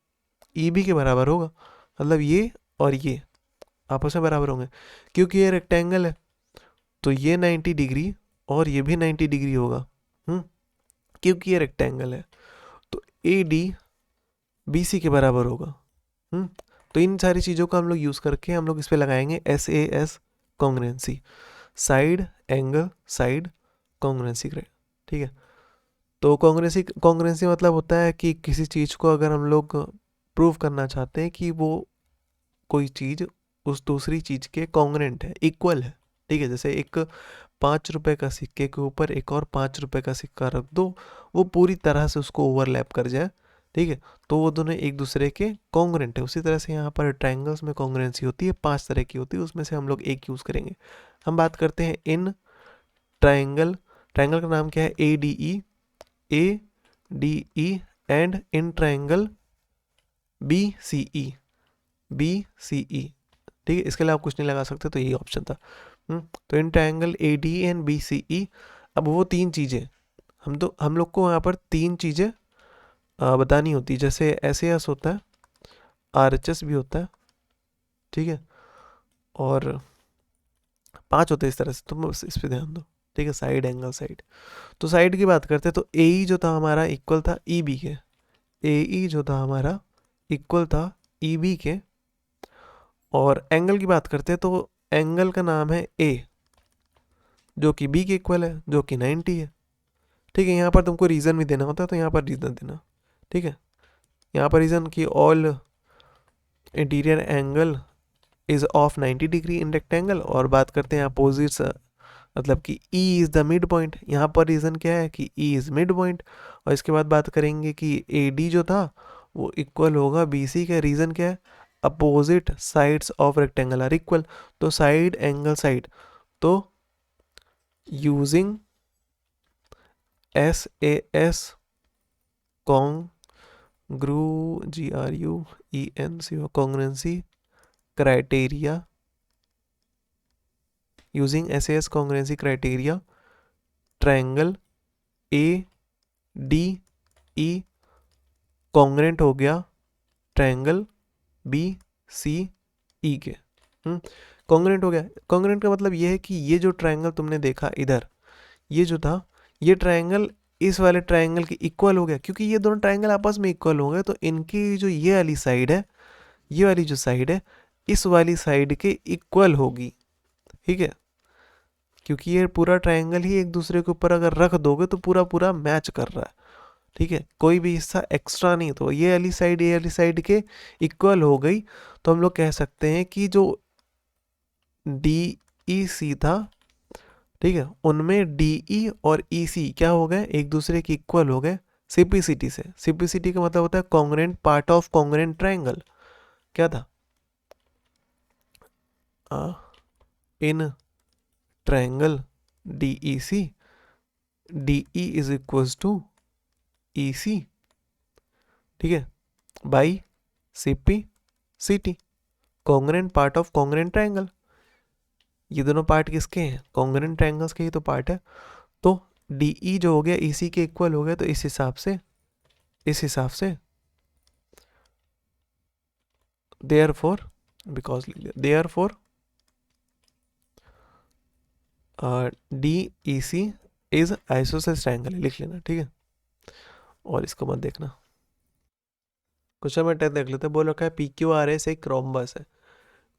ई बी के बराबर होगा। मतलब ये और ये आपस में बराबर होंगे, क्योंकि ये रेक्टेंगल है, तो ये 90 डिग्री और ये भी 90 डिग्री होगा, क्योंकि ये रेक्टेंगल है। तो ए डी बी सी के बराबर होगा। तो इन सारी चीज़ों का हम लोग यूज़ करके हम लोग इस पे लगाएंगे S A S congruency, side angle side congruency. ठीक है, तो कॉन्ग्रुएंसी मतलब होता है कि किसी चीज़ को अगर हम लोग प्रूव करना चाहते हैं कि वो कोई चीज़ उस दूसरी चीज़ के कॉन्ग्रुएंट है, इक्वल है। ठीक है, जैसे एक 5 रुपए का सिक्के के ऊपर एक और 5 रुपए का सिक्का रख दो, वो पूरी तरह से उसको ओवरलैप कर जाए, ठीक है, तो वो दोनों एक दूसरे के कॉन्ग्रुएंट है। उसी तरह से यहाँ पर ट्रायंगल्स में कॉन्ग्रुएंसी होती है, 5 तरह की होती है, उसमें से हम लोग एक यूज़ करेंगे। हम बात करते हैं इन ट्रायंगल, ट्रायंगल का नाम क्या है? A D E and in triangle B C E, B C E. ठीक है, इसके लिए आप कुछ नहीं लगा सकते, तो यही ऑप्शन था। तो in triangle A D and B C E. अब वो तीन चीज़ें हम लोग को यहाँ पर तीन चीज़ें बतानी होती है। जैसे एस ए एस होता है, आर एच एस भी होता है, ठीक है, और 5 होते हैं इस तरह से, तुम बस इस पर ध्यान दो। ठीक है, साइड एंगल साइड। तो साइड की बात करते हैं, तो ए ई जो था हमारा इक्वल था ई बी के, ए ई जो था हमारा इक्वल था ई बी के। और एंगल की बात करते हैं, तो एंगल का नाम है ए, जो कि बी के इक्वल है, जो कि 90 है। ठीक है, यहाँ पर तुमको रीज़न भी देना होता है, तो यहाँ पर रीज़न देना। ठीक है, यहाँ पर रीज़न की all interior angle is of 90 degree in rectangle. और बात करते हैं अपोजिट्स, मतलब कि E is the mid point. यहाँ पर रीज़न क्या है कि E इज़ मिड पॉइंट। और इसके बाद बात करेंगे कि AD जो था वो इक्वल होगा BC का। रीज़न क्या है? Opposite sides of rectangle are equal. तो साइड एंगल साइड, तो using SAS congruency criteria, using SAS congruency criteria, triangle ADE congruent हो गया ट्रायंगल BCE के। कॉन्ग्रुएंट हो गया। कॉन्ग्रुएंट का मतलब ये है कि ये जो ट्रायंगल तुमने देखा इधर, ये जो था, ये ट्रायंगल इस वाले ट्रायंगल के इक्वल हो गया, क्योंकि ये दोनों ट्रायंगल आपस में इक्वल हो गए, तो इनकी जो ये वाली साइड है, ये वाली जो साइड है, इस वाली साइड के इक्वल होगी, ठीक है, क्योंकि ये पूरा ट्रायंगल ही एक दूसरे के ऊपर अगर रख दोगे तो पूरा पूरा मैच कर रहा है, ठीक है, कोई भी हिस्सा एक्स्ट्रा नहीं, तो ये वाली साइड के इक्वल हो गई, तो हम लोग कह सकते हैं कि जो डी ई सी था, ठीक है, उनमें डी ई और ई सी क्या हो गए, एक दूसरे के इक्वल हो गए सिपिसिटी से। सिपिसिटी का मतलब होता है congruent part of congruent triangle. क्या था, in triangle D E C, D E is equals to E C, ठीक है, by C P C T, congruent part of congruent triangle. ये दोनों पार्ट किसके हैं, कॉन्ग्रुएंट ट्रायंगल्स के ही तो पार्ट है। तो डी ई जो हो गया ई सी के इक्वल हो गया, तो इस हिसाब से therefore because therefore DEC is isosceles triangle, लिख लेना, ठीक है, और इसको मत देखना। क्वेश्चन में देख लेते हैं, बोल रखा है पी क्यू आर एस एक रोम्बस है,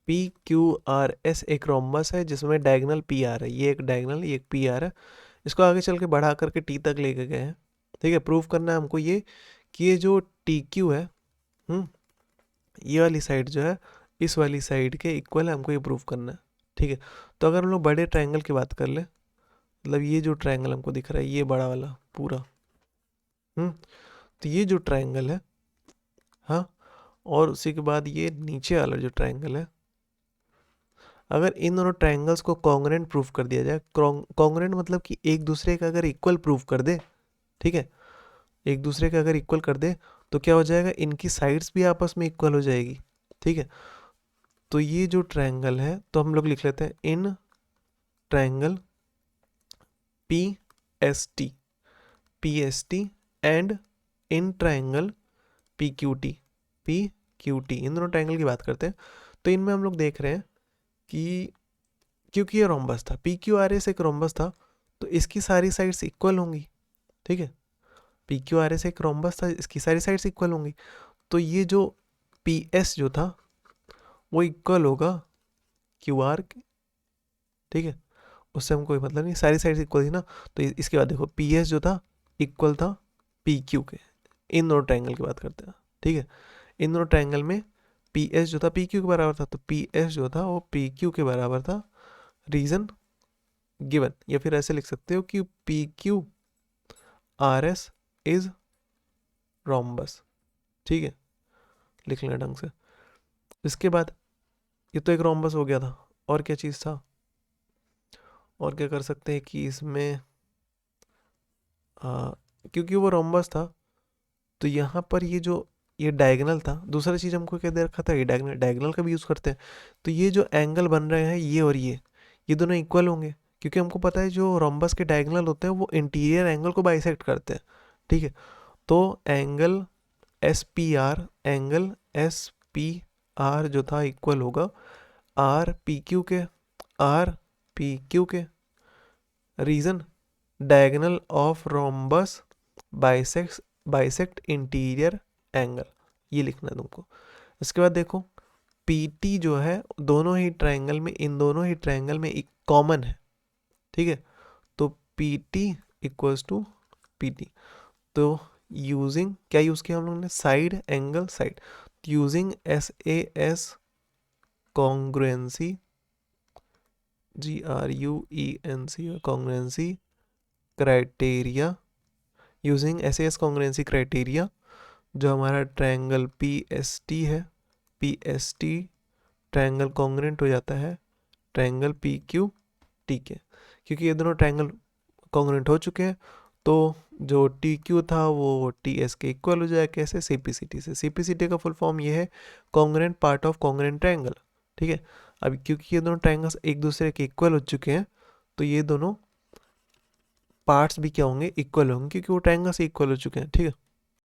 पी क्यू आर एस एक रोम्बस है जिसमें डायगोनल पी आर है, ये एक डायगोनल, ये एक पी आर है, इसको आगे चल के बढ़ा करके टी तक लेके गए हैं, ठीक है। प्रूव करना है हमको ये कि ये जो टी क्यू है, ये वाली साइड जो है इस वाली साइड के इक्वल है, हमको ये प्रूव करना है, ठीक है। तो अगर हम लोग बड़े ट्रायंगल की बात कर ले, मतलब ये जो ट्रायंगल हमको दिख रहा है, ये बड़ा वाला पूरा, तो ये जो ट्रायंगल है, हाँ, और उसी के बाद ये नीचे वाला जो ट्रायंगल है, अगर इन दोनों ट्रायंगल्स को कॉन्ग्रुएंट प्रूफ कर दिया जाए, कॉन्ग्रुएंट मतलब कि एक दूसरे का अगर इक्वल प्रूफ कर दे, ठीक है, एक दूसरे का अगर इक्वल कर दे तो क्या हो जाएगा, इनकी साइड्स भी आपस में इक्वल हो जाएगी, ठीक है। तो ये जो ट्रायंगल है, तो हम लोग लिख लेते हैं in triangle P S T and in triangle P Q T, इन दोनों ट्रायंगल की बात करते हैं। तो इनमें हम लोग देख रहे हैं कि क्योंकि ये रोम्बस था, पी क्यू आर एस एक रोम्बस था, तो इसकी सारी साइड्स इक्वल होंगी, ठीक है, पी क्यू आर एस एक रोम्बस था, इसकी सारी साइड्स इक्वल होंगी, तो ये जो पी एस जो था वो इक्वल होगा क्यू आर, ठीक है, उससे हम कोई मतलब नहीं, सारी साइड्स इक्वल थी ना। तो इसके बाद देखो पी एस जो था इक्वल था पी क्यू के, इन दोनों ट्रायंगल की बात करते हैं, ठीक है, इन दोनों ट्रायंगल में पी एस जो था पी क्यू के बराबर था, तो पी एस जो था वो पी क्यू के बराबर था, रीजन गिवन, या फिर ऐसे लिख सकते हो कि P Q R S is rhombus, ठीक है, लिख लेना ढंग से। इसके बाद ये तो एक रोम्बस हो गया था, और क्या चीज़ था, और क्या कर सकते हैं कि इसमें क्योंकि वो रोम्बस था, तो यहाँ पर ये डायगोनल था, दूसरा चीज़ हमको क्या दे रखा था, ये डायगोनल का भी यूज़ करते हैं, तो ये जो एंगल बन रहे हैं ये और ये दोनों इक्वल होंगे, क्योंकि हमको पता है जो रोम्बस के डायगोनल होते हैं वो इंटीरियर एंगल को बाइसेक्ट करते हैं, ठीक है। तो एंगल एस पी आर जो था इक्वल होगा आर पी क्यू के, reason diagonal of rhombus bisect interior angle, ये लिखना है तुमको। इसके बाद देखो पी टी जो है दोनों ही ट्रायंगल में, इन दोनों ही ट्रायंगल में एक कॉमन है, ठीक है, तो P T equals to P T, तो यूजिंग क्या यूज़ किया हम लोगों ने, side angle side, using SAS congruency GRUENC congruency criteria, using SAS congruency criteria, जो हमारा ट्रायंगल PST है, PST ट्रायंगल कॉन्ग्रुएंट हो जाता है ट्रायंगल PQT के, क्योंकि ये दोनों ट्रायंगल कॉन्ग्रुएंट हो चुके हैं, तो जो TQ था वो TS के इक्वल हो जाएगा, कैसे, CPCT से। CPCT का फुल फॉर्म ये है congruent part of congruent triangle, ठीक है। अब क्योंकि ये दोनों ट्रायंगल्स एक दूसरे के इक्वल हो चुके हैं, तो ये दोनों पार्ट्स भी क्या होंगे, इक्वल होंगे, क्योंकि वो ट्रायंगल से इक्वल हो चुके हैं, ठीक है।